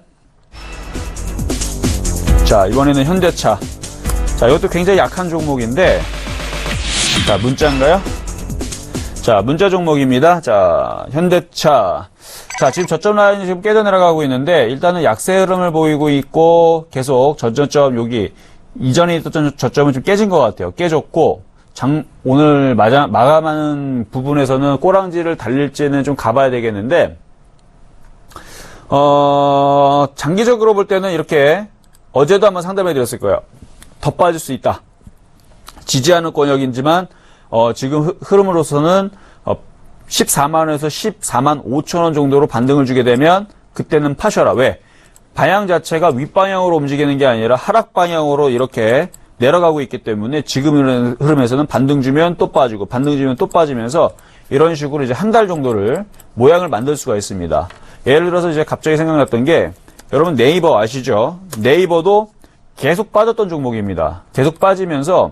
자, 이번에는 현대차. 자, 이것도 굉장히 약한 종목인데, 자, 문자인가요? 자, 문자 종목입니다. 자, 현대차. 자, 지금 저점 라인이 지금 깨져 내려가고 있는데, 일단은 약세 흐름을 보이고 있고, 계속 전저점 여기, 이전에 있었던 저점은 좀 깨진 것 같아요. 깨졌고, 오늘 마감하는 부분에서는 꼬랑지를 달릴지는 좀 가봐야 되겠는데, 장기적으로 볼 때는 이렇게 어제도 한번 상담해 드렸을 거예요. 더 빠질 수 있다. 지지하는 권역이지만, 지금 흐름으로서는 14만원에서 14만 5천원 정도로 반등을 주게 되면 그때는 파셔라. 왜? 방향 자체가 윗방향으로 움직이는 게 아니라 하락 방향으로 이렇게 내려가고 있기 때문에 지금 흐름에서는 반등 주면 또 빠지고 반등 주면 또 빠지면서 이런 식으로 이제 한 달 정도를 모양을 만들 수가 있습니다. 예를 들어서 이제 갑자기 생각났던 게 여러분 네이버 아시죠? 네이버도 계속 빠졌던 종목입니다. 계속 빠지면서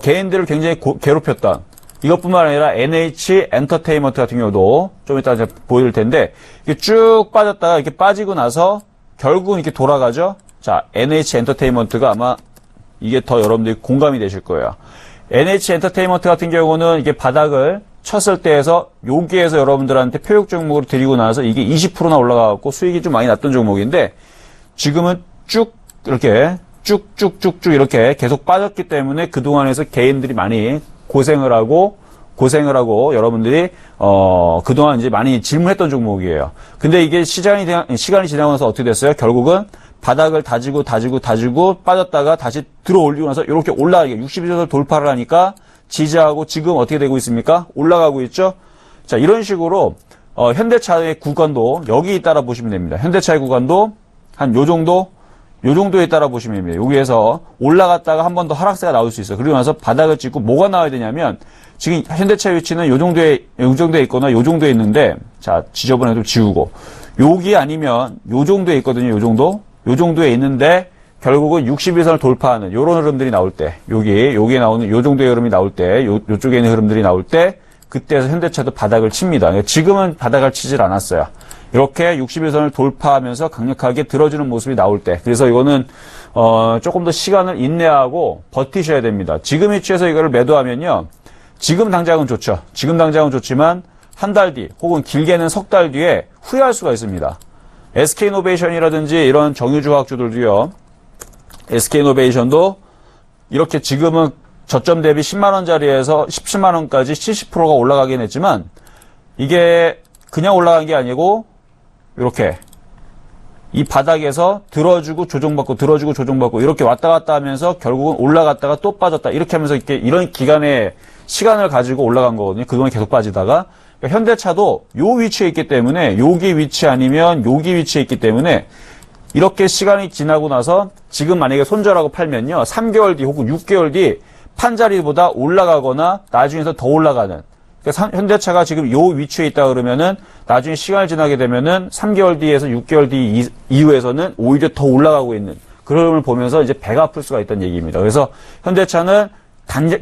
개인들을 굉장히 괴롭혔던 이것뿐만 아니라 NH 엔터테인먼트 같은 경우도 좀 이따 이제 보여드릴 텐데 이게 쭉 빠졌다가 이렇게 빠지고 나서 결국은 이렇게 돌아가죠. 자, NH 엔터테인먼트가 아마 이게 더 여러분들이 공감이 되실 거예요. NH 엔터테인먼트 같은 경우는 이게 바닥을 쳤을 때에서 여기에서 여러분들한테 표육 종목으로 드리고 나서 이게 20%나 올라가고 수익이 좀 많이 났던 종목인데 지금은 쭉 이렇게 쭉쭉쭉쭉 이렇게 계속 빠졌기 때문에 그동안에서 개인들이 많이 고생을 하고 여러분들이 그동안 이제 많이 질문했던 종목이에요. 근데 이게 시간이 지나고 나서 어떻게 됐어요? 결국은 바닥을 다지고 빠졌다가 다시 들어 올리고 나서 이렇게 올라가게 62선을 돌파를 하니까 지지하고 지금 어떻게 되고 있습니까? 올라가고 있죠? 자, 이런 식으로 현대차의 구간도 여기 따라 보시면 됩니다. 현대차의 구간도 한 요 정도에 따라 보시면 됩니다. 여기에서 올라갔다가 한 번 더 하락세가 나올 수 있어요. 그리고 나서 바닥을 찍고 뭐가 나와야 되냐면 지금 현대차의 위치는 요 정도에 있거나 요 정도에 있는데 자, 지저분해 좀 지우고 여기 아니면 요 정도에 있거든요. 요 정도에 있는데 결국은 61선을 돌파하는 요런 흐름들이 나올 때 여기에 나오는 요 정도의 흐름이 나올 때 요쪽에 있는 흐름들이 나올 때 그때에서 현대차도 바닥을 칩니다. 지금은 바닥을 치질 않았어요. 이렇게 61선을 돌파하면서 강력하게 들어주는 모습이 나올 때 그래서 이거는 조금 더 시간을 인내하고 버티셔야 됩니다. 지금 위치에서 이거를 매도하면요. 지금 당장은 좋죠. 지금 당장은 좋지만 한 달 뒤 혹은 길게는 석 달 뒤에 후회할 수가 있습니다. SK이노베이션이라든지 이런 정유주화학주들도요. SK이노베이션도 이렇게 지금은 저점 대비 10만원짜리에서 17만원까지 70%가 올라가긴 했지만 이게 그냥 올라간 게 아니고 이렇게 이 바닥에서 들어주고 조정받고 이렇게 왔다 갔다 하면서 결국은 올라갔다가 또 빠졌다 이렇게 하면서 이렇게 이런 기간의 시간을 가지고 올라간 거거든요. 그동안 계속 빠지다가 그러니까 현대차도 요 위치에 있기 때문에 여기 위치 아니면 여기 위치에 있기 때문에 이렇게 시간이 지나고 나서 지금 만약에 손절하고 팔면요. 3개월 뒤 혹은 6개월 뒤 판자리보다 올라가거나 나중에서 더 올라가는 그러니까 현대차가 지금 요 위치에 있다 그러면은 나중에 시간이 지나게 되면은 3개월 뒤에서 6개월 뒤 이후에서는 오히려 더 올라가고 있는 그런 흐름을 보면서 이제 배가 아플 수가 있다는 얘기입니다. 그래서 현대차는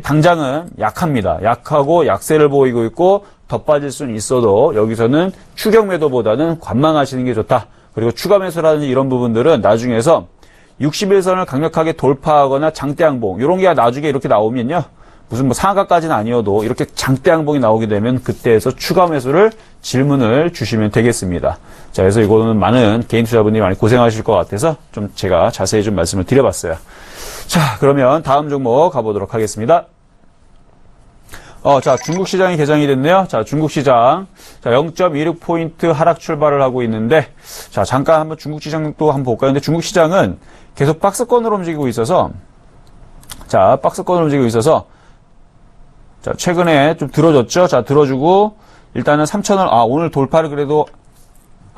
당장은 약합니다. 약하고 약세를 보이고 있고 더 빠질 수는 있어도 여기서는 추격 매도보다는 관망하시는 게 좋다. 그리고 추가 매수라든지 이런 부분들은 나중에서 61선을 강력하게 돌파하거나 장대 항봉 이런 게 나중에 이렇게 나오면요. 무슨 뭐 상한가까지는 아니어도 이렇게 장대 항봉이 나오게 되면 그때에서 추가 매수를 질문을 주시면 되겠습니다. 자, 그래서 이거는 많은 개인 투자분들이 많이 고생하실 것 같아서 좀 제가 자세히 좀 말씀을 드려봤어요. 자, 그러면 다음 종목 가보도록 하겠습니다. 자, 중국 시장이 개장이 됐네요. 자, 중국 시장. 자, 0.26포인트 하락 출발을 하고 있는데, 자, 잠깐 한번 중국 시장도 한번 볼까요? 근데 중국 시장은 계속 박스권으로 움직이고 있어서, 자, 자, 최근에 좀 들어줬죠? 자, 들어주고, 일단은 3,000원, 오늘 돌파를 그래도,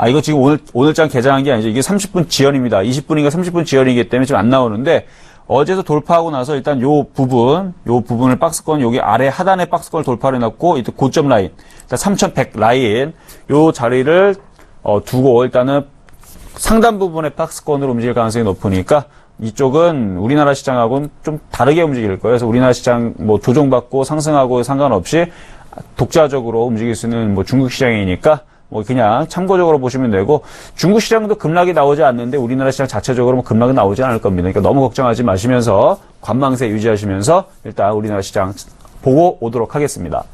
이거 지금 오늘장 개장한 게 아니죠. 이게 30분 지연입니다. 20분인가 30분 지연이기 때문에 지금 안 나오는데, 어제도 돌파하고 나서 일단 요 부분을 박스권, 여기 아래 하단의 박스권을 돌파를 해놨고, 이때 고점 라인, 일단 3,100 라인, 요 자리를, 두고 일단은 상단 부분의 박스권으로 움직일 가능성이 높으니까, 이쪽은 우리나라 시장하고는 좀 다르게 움직일 거예요. 그래서 우리나라 시장 뭐 조정받고 상승하고 상관없이 독자적으로 움직일 수 있는 뭐 중국 시장이니까 뭐 그냥 참고적으로 보시면 되고 중국 시장도 급락이 나오지 않는데 우리나라 시장 자체적으로 뭐 급락은 나오지 않을 겁니다. 그러니까 너무 걱정하지 마시면서 관망세 유지하시면서 일단 우리나라 시장 보고 오도록 하겠습니다.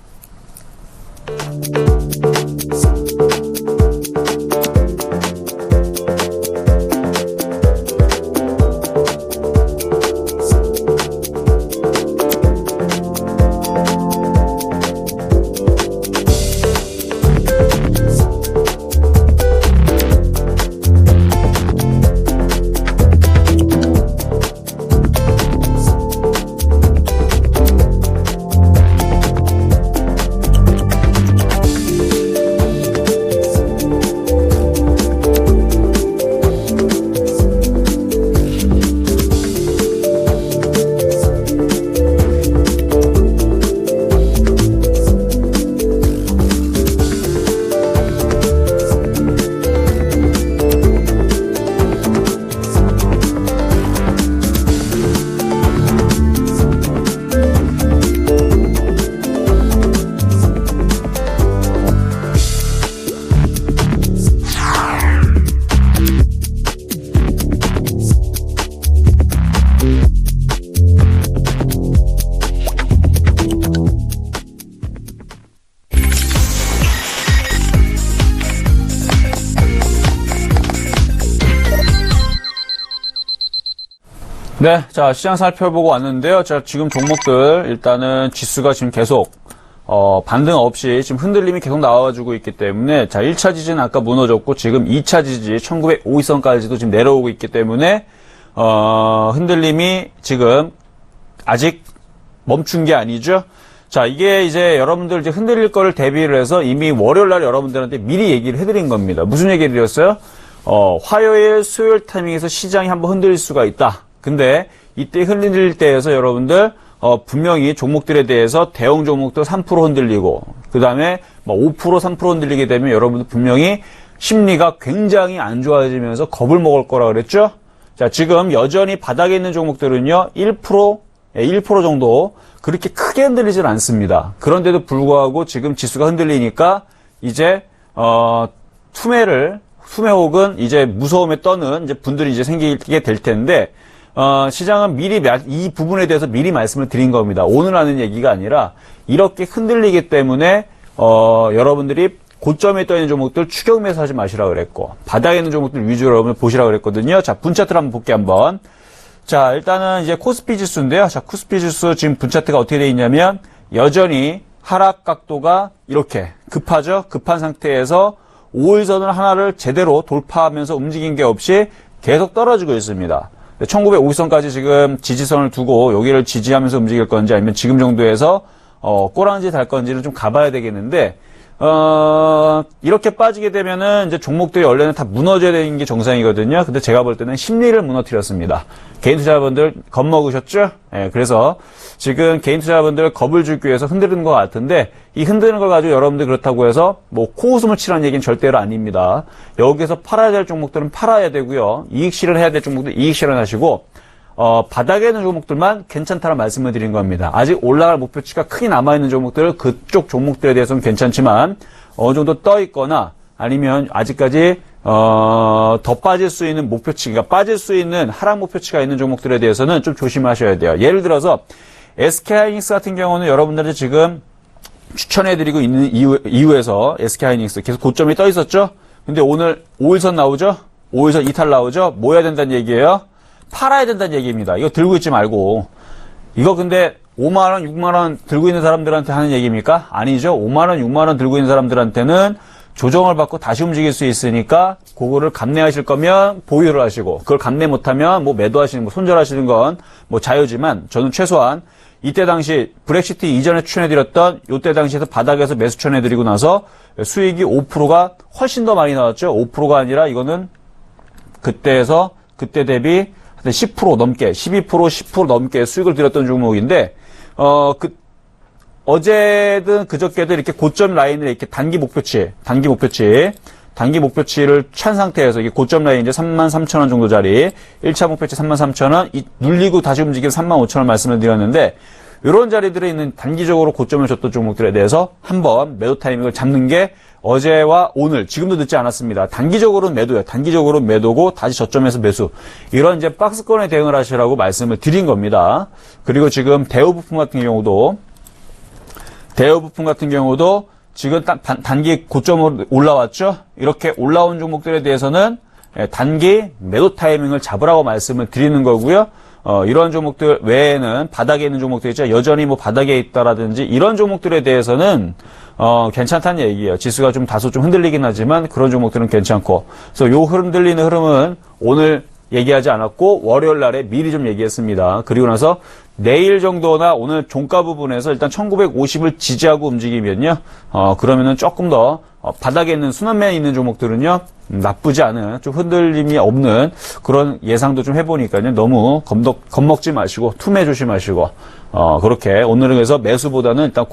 네, 자, 시장 살펴보고 왔는데요. 자, 지금 종목들, 일단은 지수가 지금 계속, 반등 없이 지금 흔들림이 계속 나와주고 있기 때문에, 자, 1차 지지는 아까 무너졌고, 지금 2차 지지, 1950선까지도 지금 내려오고 있기 때문에, 흔들림이 지금 아직 멈춘 게 아니죠. 자, 이게 이제 여러분들 이제 흔들릴 거를 대비를 해서 이미 월요일 날 여러분들한테 미리 얘기를 해드린 겁니다. 무슨 얘기를 드렸어요? 화요일, 수요일 타이밍에서 시장이 한번 흔들릴 수가 있다. 근데 이때 흔들릴 때에서 여러분들 분명히 종목들에 대해서 대형 종목들 3% 흔들리고 그 다음에 5%, 3% 흔들리게 되면 여러분들 분명히 심리가 굉장히 안 좋아지면서 겁을 먹을 거라 그랬죠? 자, 지금 여전히 바닥에 있는 종목들은요 1% 정도 그렇게 크게 흔들리진 않습니다. 그런데도 불구하고 지금 지수가 흔들리니까 이제 투매 혹은 이제 무서움에 떠는 이제 분들이 이제 생기게 될 텐데 시장은 미리 이 부분에 대해서 미리 말씀을 드린 겁니다. 오늘 하는 얘기가 아니라 이렇게 흔들리기 때문에 여러분들이 고점에 떠 있는 종목들 추격 매수하지 마시라 그랬고 바닥에 있는 종목들 위주로 여러분들 보시라 그랬거든요. 자, 분차트를 한번 볼게요, 한번. 자, 일단은 이제 코스피 지수인데요. 자, 코스피 지수 지금 분차트가 어떻게 되어 있냐면 여전히 하락 각도가 이렇게 급하죠. 급한 상태에서 5일선을 하나를 제대로 돌파하면서 움직인 게 없이 계속 떨어지고 있습니다. 1950선까지 지금 지지선을 두고 여기를 지지하면서 움직일 건지 아니면 지금 정도에서 꼬랑지 달 건지는 좀 가봐야 되겠는데 이렇게 빠지게 되면은 이제 종목들이 원래는 다 무너져야 되는 게 정상이거든요. 근데 제가 볼 때는 심리를 무너뜨렸습니다. 개인 투자자분들 겁먹으셨죠? 예, 그래서 지금 개인 투자자분들 겁을 주기 위해서 흔드는 것 같은데 이 흔드는 걸 가지고 여러분들 그렇다고 해서 뭐 코웃음을 치라는 얘기는 절대로 아닙니다. 여기서 팔아야 될 종목들은 팔아야 되고요. 이익 실현해야 될 종목들 이익 실현하시고 바닥에 있는 종목들만 괜찮다는 말씀을 드린 겁니다. 아직 올라갈 목표치가 크게 남아있는 종목들, 그쪽 종목들에 대해서는 괜찮지만, 어느 정도 떠 있거나, 아니면 아직까지, 더 빠질 수 있는 목표치, 그러니까 빠질 수 있는 하락 목표치가 있는 종목들에 대해서는 좀 조심하셔야 돼요. 예를 들어서, SK하이닉스 같은 경우는 여러분들이 지금 추천해드리고 있는 이유에서 SK하이닉스 계속 고점이 떠 있었죠? 근데 오늘 5일선 나오죠? 5일선 이탈 나오죠? 뭐 해야 된다는 얘기예요? 팔아야 된다는 얘기입니다. 이거 들고 있지 말고. 이거 근데 5만원, 6만원 들고 있는 사람들한테 하는 얘기입니까? 아니죠. 5만원, 6만원 들고 있는 사람들한테는 조정을 받고 다시 움직일 수 있으니까 그거를 감내하실 거면 보유를 하시고 그걸 감내 못하면 뭐 매도하시는 거 손절하시는 건 뭐 자유지만 저는 최소한 이때 당시 브렉시트 이전에 추천해드렸던 이때 당시에서 바닥에서 매수 추천해드리고 나서 수익이 5%가 훨씬 더 많이 나왔죠. 5%가 아니라 이거는 그때 대비 10% 넘게, 12%, 10% 넘게 수익을 드렸던 종목인데, 어제든 그저께도 이렇게 고점 라인을 이렇게 단기 목표치를 찬 상태에서 이게 고점 라인 이제 33,000원 정도 자리, 1차 목표치 33,000원, 눌리고 다시 움직이면 35,000원 말씀을 드렸는데, 이런 자리들에 있는 단기적으로 고점을 줬던 종목들에 대해서 한번 매도 타이밍을 잡는 게 어제와 오늘, 지금도 늦지 않았습니다. 단기적으로는 매도예요. 단기적으로는 매도고 다시 저점에서 매수. 이런 이제 박스권에 대응을 하시라고 말씀을 드린 겁니다. 그리고 지금 대우부품 같은 경우도 지금 단기 고점으로 올라왔죠? 이렇게 올라온 종목들에 대해서는 단기 매도 타이밍을 잡으라고 말씀을 드리는 거고요. 이런 종목들 외에는 바닥에 있는 종목들 있죠. 여전히 뭐 바닥에 있다라든지 이런 종목들에 대해서는 괜찮다는 얘기예요. 지수가 좀 다소 좀 흔들리긴 하지만 그런 종목들은 괜찮고. 그래서 요 흔들리는 흐름은 오늘 얘기하지 않았고 월요일 날에 미리 좀 얘기했습니다. 그리고 나서 내일 정도나 오늘 종가 부분에서 일단 1950을 지지하고 움직이면요. 그러면은 조금 더 바닥에 있는 순환면에 있는 종목들은요. 나쁘지 않은 좀 흔들림이 없는 그런 예상도 좀 해보니까요. 너무 겁먹지 마시고 투매 조심하시고 그렇게 오늘은 그래서 매수보다는 일단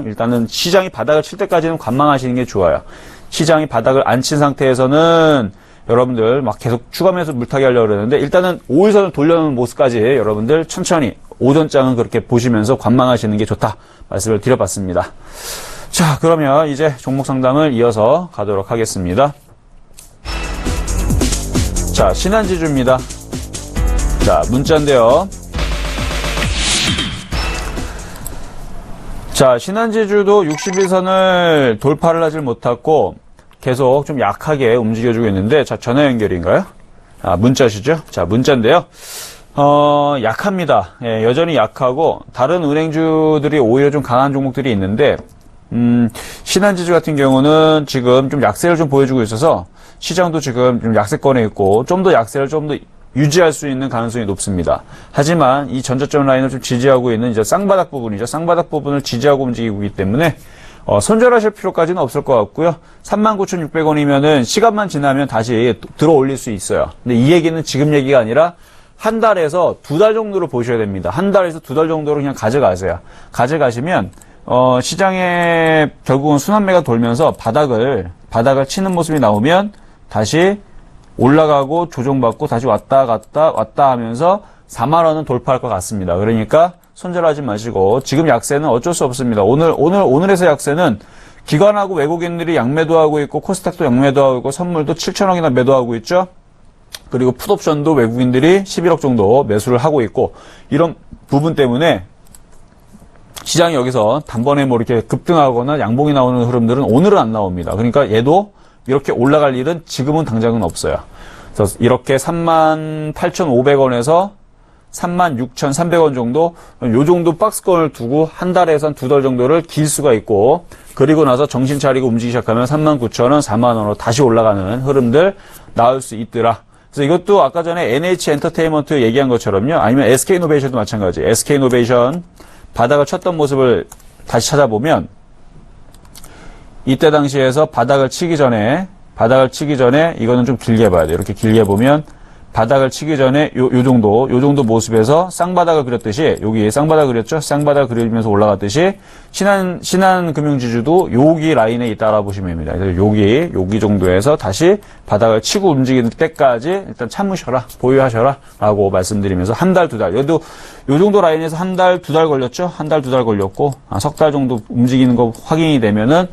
일단은 시장이 바닥을 칠 때까지는 관망하시는 게 좋아요. 시장이 바닥을 안 친 상태에서는 여러분들 막 계속 추가 매수 물타기 하려고 그러는데 일단은 5일선을 돌려놓은 모습까지 여러분들 천천히 오전장은 그렇게 보시면서 관망하시는 게 좋다 말씀을 드려봤습니다. 자, 그러면 이제 종목 상담을 이어서 가도록 하겠습니다. 자, 신한지주입니다. 자, 문자인데요. 자, 신한지주도 61선을 돌파를 하질 못했고 계속 좀 약하게 움직여주고 있는데, 자, 전화 연결인가요? 문자시죠? 자, 문자인데요. 약합니다. 예, 여전히 약하고 다른 은행주들이 오히려 좀 강한 종목들이 있는데 신한지주 같은 경우는 지금 좀 약세를 좀 보여주고 있어서 시장도 지금 좀 약세권에 있고 좀 더 약세를 좀 더 유지할 수 있는 가능성이 높습니다. 하지만 이 전저점 라인을 좀 지지하고 있는 이제 쌍바닥 부분이죠. 쌍바닥 부분을 지지하고 움직이고 있기 때문에 손절하실 필요까지는 없을 것 같고요. 39,600원이면은 시간만 지나면 다시 들어 올릴 수 있어요. 근데 이 얘기는 지금 얘기가 아니라 한 달에서 두 달 정도를 보셔야 됩니다. 한 달에서 두 달 정도로 그냥 가져가세요. 가져가시면 시장에 결국은 순환매가 돌면서 바닥을 치는 모습이 나오면 다시 올라가고 조정받고 다시 왔다 하면서 4만 원은 돌파할 것 같습니다. 그러니까 손절하지 마시고 지금 약세는 어쩔 수 없습니다. 오늘에서 약세는 기관하고 외국인들이 양매도하고 있고 코스닥도 양매도하고 있고 선물도 7천억이나 매도하고 있죠. 그리고 풋옵션도 외국인들이 11억 정도 매수를 하고 있고 이런 부분 때문에 시장이 여기서 단번에 뭐 이렇게 급등하거나 양봉이 나오는 흐름들은 오늘은 안 나옵니다. 그러니까 얘도 이렇게 올라갈 일은 지금은 당장은 없어요. 그래서 이렇게 38,500원에서 36,300원 정도, 요 정도 박스권을 두고 한 달에서 한 두 달 정도를 길 수가 있고, 그리고 나서 정신 차리고 움직이기 시작하면 39,000원, 4만원으로 다시 올라가는 흐름들 나올 수 있더라. 그래서 이것도 아까 전에 NH 엔터테인먼트 얘기한 것처럼요, 아니면 SK이노베이션도 마찬가지. SK이노베이션 바닥을 쳤던 모습을 다시 찾아보면, 이때 당시에서 바닥을 치기 전에 이거는 좀 길게 봐야 돼요. 이렇게 길게 보면 바닥을 치기 전에 요 정도 모습에서 쌍바닥을 그렸듯이 여기 쌍바닥 그렸죠? 쌍바닥 그리면서 올라갔듯이 신한금융지주도 여기 라인에 있다라 보시면 됩니다. 그래서 여기 정도에서 다시 바닥을 치고 움직이는 때까지 일단 참으셔라, 보유하셔라 라고 말씀드리면서 한 달, 두 달. 요 정도 라인에서 한 달, 두 달 걸렸죠? 한 달, 두 달 걸렸고 석 달 정도 움직이는 거 확인이 되면은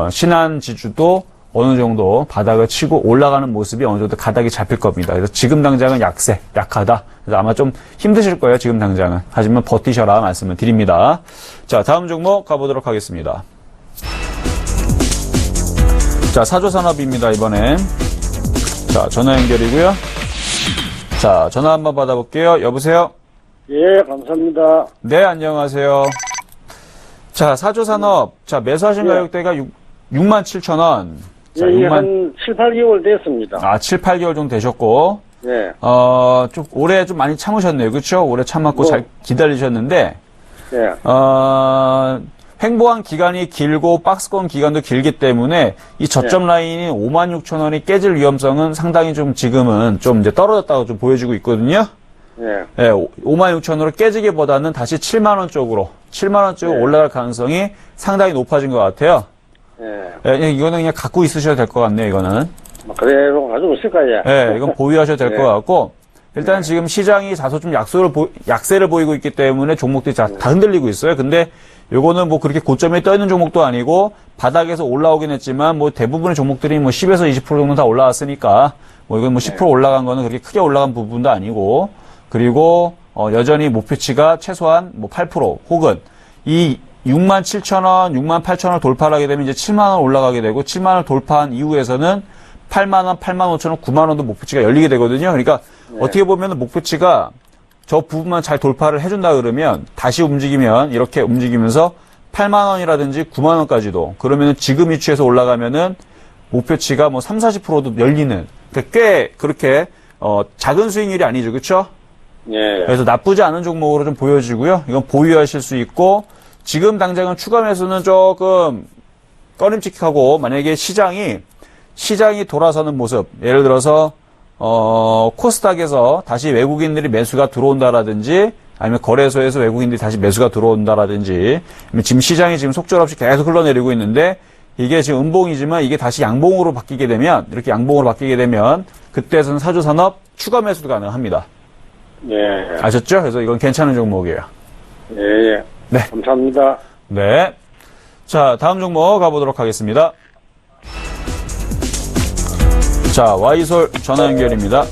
신한지주도 어느 정도 바닥을 치고 올라가는 모습이 어느 정도 가닥이 잡힐 겁니다. 그래서 지금 당장은 약하다. 그래서 아마 좀 힘드실 거예요, 지금 당장은. 하지만 버티셔라 말씀을 드립니다. 자, 다음 종목 가보도록 하겠습니다. 자, 사조산업입니다, 이번엔. 자, 전화 연결이고요. 자, 전화 한번 받아볼게요. 여보세요? 예, 감사합니다. 네, 안녕하세요. 자, 사조산업. 자, 매수하신 예. 가격대가 67,000원. 자, 예, 한 7, 8개월 됐습니다. 7, 8개월 정도 되셨고, 예, 좀, 올해 좀 많이 참으셨네요. 그쵸? 올해 참았고 뭐. 잘 기다리셨는데, 예, 횡보한 기간이 길고 박스권 기간도 길기 때문에 이 저점 라인이 56,000원이 깨질 위험성은 상당히 좀 지금은 좀 이제 떨어졌다고 좀 보여지고 있거든요. 예, 예, 56,000원으로 깨지기보다는 다시 7만원 쪽으로 올라갈 가능성이 상당히 높아진 것 같아요. 예. 예, 이거는 그냥 갖고 있으셔도 될 것 같네요, 이거는. 뭐 그대로 가지고 있을까요? 예, 이건 보유하셔도 될 것 예. 같고, 일단 지금 시장이 다소 좀 약세를 보이고 있기 때문에 종목들이 다 흔들리고 있어요. 근데 요거는 뭐 그렇게 고점에 떠 있는 종목도 아니고, 바닥에서 올라오긴 했지만, 뭐 대부분의 종목들이 뭐 10에서 20% 정도 다 올라왔으니까, 뭐 이건 뭐 10% 올라간 거는 그렇게 크게 올라간 부분도 아니고, 그리고, 여전히 목표치가 최소한 뭐 8% 혹은 이 67,000원, 68,000원 돌파를 하게 되면 이제 7만원 올라가게 되고 7만원 돌파한 이후에서는 8만원, 85,000원, 9만원도 목표치가 열리게 되거든요. 그러니까 어떻게 보면 목표치가 저 부분만 잘 돌파를 해준다 그러면 다시 움직이면 이렇게 움직이면서 8만원이라든지 9만원까지도 그러면 지금 위치에서 올라가면은 목표치가 뭐 3, 40%도 열리는 그러니까 꽤 그렇게 작은 수익률이 아니죠. 그렇죠? 예, 그래서 나쁘지 않은 종목으로 좀 보여지고요. 이건 보유하실 수 있고 지금 당장은 추가 매수는 조금 꺼림칙하고 만약에 시장이 돌아서는 모습 예를 들어서 코스닥에서 다시 외국인들이 매수가 들어온다라든지 아니면 거래소에서 외국인들이 다시 매수가 들어온다라든지 지금 시장이 지금 속절없이 계속 흘러내리고 있는데 이게 지금 음봉이지만 이게 다시 양봉으로 바뀌게 되면 이렇게 양봉으로 바뀌게 되면 그때에서는 사조산업 추가 매수도 가능합니다. 예, 아셨죠? 그래서 이건 괜찮은 종목이에요. 예, 예. 네. 감사합니다. 네. 자, 다음 종목 가보도록 하겠습니다. 자, 와이솔 전화 연결입니다.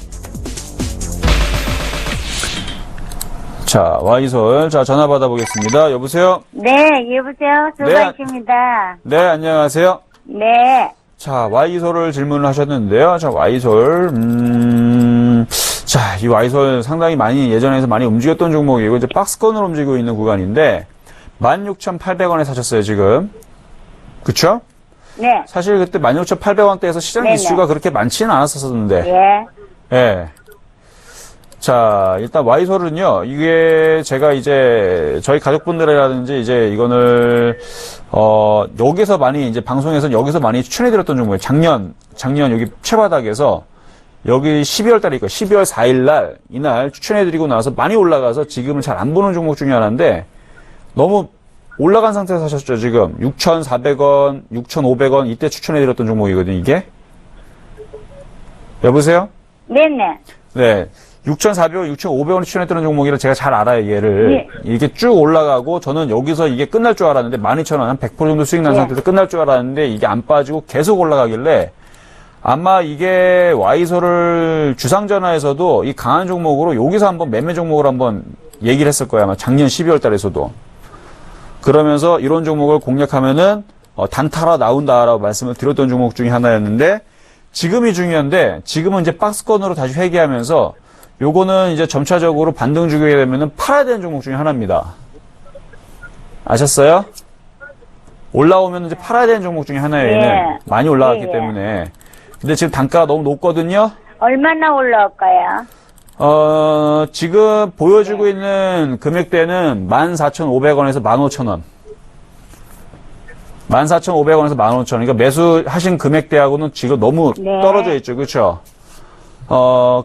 자, 와이솔. 자, 전화 받아보겠습니다. 여보세요? 네, 여보세요. 수고하십니다. 네, 안녕하세요. 네. 자, 와이솔을 질문을 하셨는데요. 자, 와이솔, 자, 이 와이솔 상당히 많이 예전에서 많이 움직였던 종목이고 이제 박스권으로 움직이고 있는 구간인데 16,800원에 사셨어요, 지금. 그쵸? 네. 사실 그때 16,800원대에서 시장 네네. 이슈가 그렇게 많지는 않았었는데. 예. 예. 자, 일단 와이솔은요, 이게 제가 이제 저희 가족분들이라든지 이제 이거를, 여기서 많이 이제 방송에서 여기서 많이 추천해드렸던 종목이에요. 작년 여기 최바닥에서 여기 12월 달이니까 12월 4일 날, 이날 추천해드리고 나서 많이 올라가서 지금은 잘 안 보는 종목 중에 하나인데 너무 올라간 상태에서 사셨죠, 지금. 6,400원, 6,500원 이때 추천해드렸던 종목이거든요, 이게. 여보세요? 네네. 네. 6,400원, 6,500원 추천했던 종목이라 제가 잘 알아요, 얘를. 예. 이게 쭉 올라가고 저는 여기서 이게 끝날 줄 알았는데 12,000원, 한 100% 정도 수익 난 예. 상태에서 끝날 줄 알았는데 이게 안 빠지고 계속 올라가길래 아마 이게 와이솔을 주상전화에서도 이 강한 종목으로 여기서 한번 매매 종목으로 한번 얘기를 했을 거예요. 아마 작년 12월 달에서도. 그러면서 이런 종목을 공략하면은 단타라 나온다라고 말씀을 드렸던 종목 중에 하나였는데 지금이 중요한데 지금은 이제 박스권으로 다시 회귀하면서 요거는 이제 점차적으로 반등 주게 되면은 팔아야 되는 종목 중에 하나입니다. 아셨어요? 올라오면 이제 팔아야 되는 종목 중에 하나예요. 얘는. 예. 많이 올라갔기 예, 예. 때문에. 근데 지금 단가가 너무 높거든요. 얼마나 올라올까요? 지금 보여주고 있는 금액대는 14,500원에서 15,000원. 14,500원에서 15,000원. 그러니까 매수하신 금액대하고는 지금 너무 네. 떨어져 있죠. 그렇죠?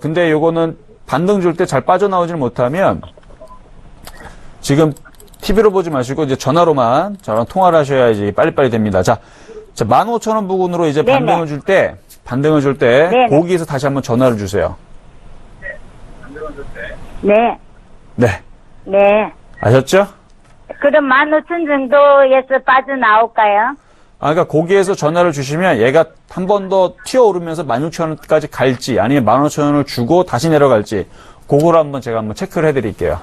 근데 요거는 반등 줄 때 잘 빠져나오질 못하면 지금 TV로 보지 마시고 이제 전화로만 저랑 통화를 하셔야지 빨리빨리 됩니다. 자 15,000원 부근으로 이제 네네. 반등을 줄 때 네네. 거기에서 다시 한번 전화를 주세요. 네. 네. 네. 아셨죠? 그럼 15,000 정도에서 빠져나올까요? 그러니까 거기에서 전화를 주시면 얘가 한 번 더 튀어오르면서 16,000원까지 갈지 아니면 15,000원을 주고 다시 내려갈지 그걸 한번 제가 한번 체크를 해드릴게요.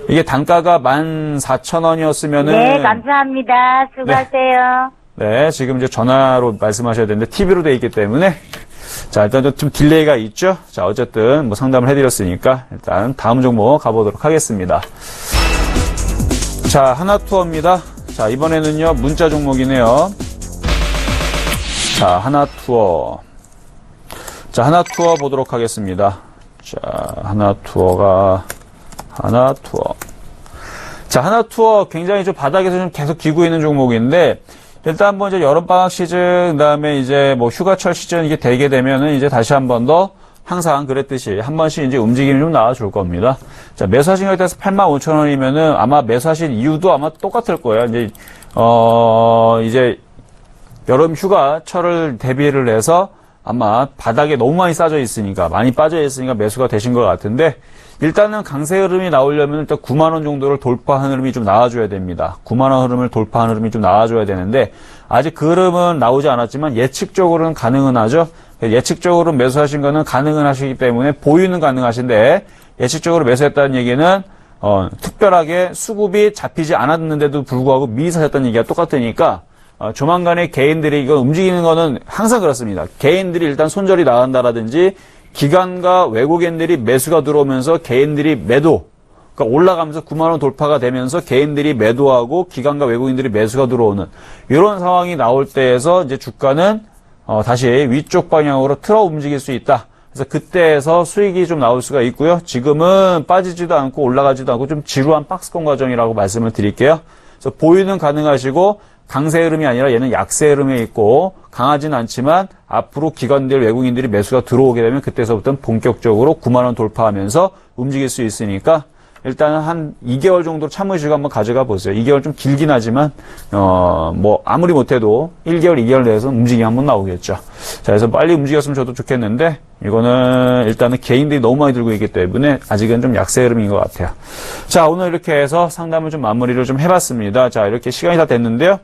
이게 단가가 14,000원이었으면은 네, 감사합니다. 수고하세요. 네, 지금 이제 전화로 말씀하셔야 되는데 TV로 돼 있기 때문에 자 일단 좀 딜레이가 있죠. 자 어쨌든 뭐 상담을 해드렸으니까 일단 다음 종목 가보도록 하겠습니다. 자 하나투어입니다. 자 이번에는요 문자 종목이네요. 자 하나투어. 자 하나투어 보도록 하겠습니다. 자 하나투어. 자 하나투어 굉장히 좀 바닥에서 좀 계속 기고 있는 종목인데 일단 한번 이제 여름방학 시즌, 그 다음에 이제 뭐 휴가철 시즌 이게 되게 되면은 이제 다시 한 번 더 항상 그랬듯이 한 번씩 이제 움직임이 좀 나와줄 겁니다. 자, 매수하신 거에 따라서 85,000원이면은 아마 매수하신 이유도 아마 똑같을 거예요. 이제 여름 휴가철을 대비를 해서 아마 바닥에 너무 많이 싸져 있으니까, 많이 빠져 있으니까 매수가 되신 것 같은데, 일단은 강세 흐름이 나오려면 일단 9만원 정도를 돌파하는 흐름이 좀 나와줘야 됩니다. 9만원 흐름을 돌파하는 흐름이 좀 나와줘야 되는데, 아직 그 흐름은 나오지 않았지만 예측적으로는 가능은 하죠. 예측적으로 매수하신 거는 가능은 하시기 때문에 보유는 가능하신데, 예측적으로 매수했다는 얘기는, 특별하게 수급이 잡히지 않았는데도 불구하고 미리 사셨다는 얘기가 똑같으니까, 조만간에 개인들이 이거 움직이는 거는 항상 그렇습니다. 개인들이 일단 손절이 나간다라든지 기관과 외국인들이 매수가 들어오면서 개인들이 매도, 그러니까 올라가면서 9만원 돌파가 되면서 개인들이 매도하고 기관과 외국인들이 매수가 들어오는 이런 상황이 나올 때에서 이제 주가는 다시 위쪽 방향으로 틀어 움직일 수 있다. 그래서 그때에서 수익이 좀 나올 수가 있고요. 지금은 빠지지도 않고 올라가지도 않고 좀 지루한 박스권 과정이라고 말씀을 드릴게요. 그래서 보유는 가능하시고 강세 흐름이 아니라 얘는 약세 흐름에 있고 강하진 않지만 앞으로 기관들 외국인들이 매수가 들어오게 되면 그때서부터는 본격적으로 9만원 돌파하면서 움직일 수 있으니까 일단 한 2개월 정도 참으시고 한번 가져가 보세요. 2개월 좀 길긴 하지만 뭐 아무리 못해도 1개월, 2개월 내에서 움직임이 한번 나오겠죠. 자, 그래서 빨리 움직였으면 저도 좋겠는데 이거는 일단은 개인들이 너무 많이 들고 있기 때문에 아직은 좀 약세 흐름인 것 같아요. 자, 오늘 이렇게 해서 상담을 좀 마무리를 좀 해봤습니다. 자, 이렇게 시간이 다 됐는데요.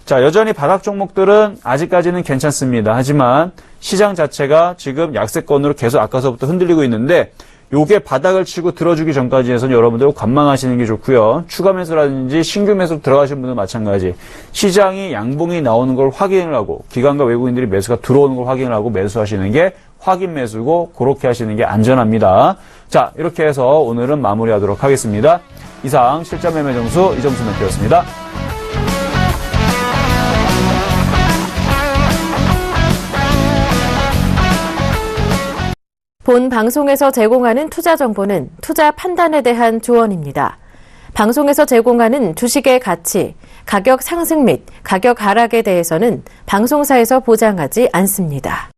자, 여전히 바닥 종목들은 아직까지는 괜찮습니다. 하지만 시장 자체가 지금 약세권으로 계속 아까서부터 흔들리고 있는데 요게 바닥을 치고 들어주기 전까지 해서는 여러분들 관망하시는 게 좋고요. 추가 매수라든지 신규 매수로 들어가신 분들 마찬가지. 시장이 양봉이 나오는 걸 확인을 하고 기관과 외국인들이 매수가 들어오는 걸 확인을 하고 매수하시는 게 확인 매수고 그렇게 하시는 게 안전합니다. 자, 이렇게 해서 오늘은 마무리하도록 하겠습니다. 이상 실전 매매 점수 이정수 매표였습니다. 본 방송에서 제공하는 투자 정보는 투자 판단에 대한 조언입니다. 방송에서 제공하는 주식의 가치, 가격 상승 및 가격 하락에 대해서는 방송사에서 보장하지 않습니다.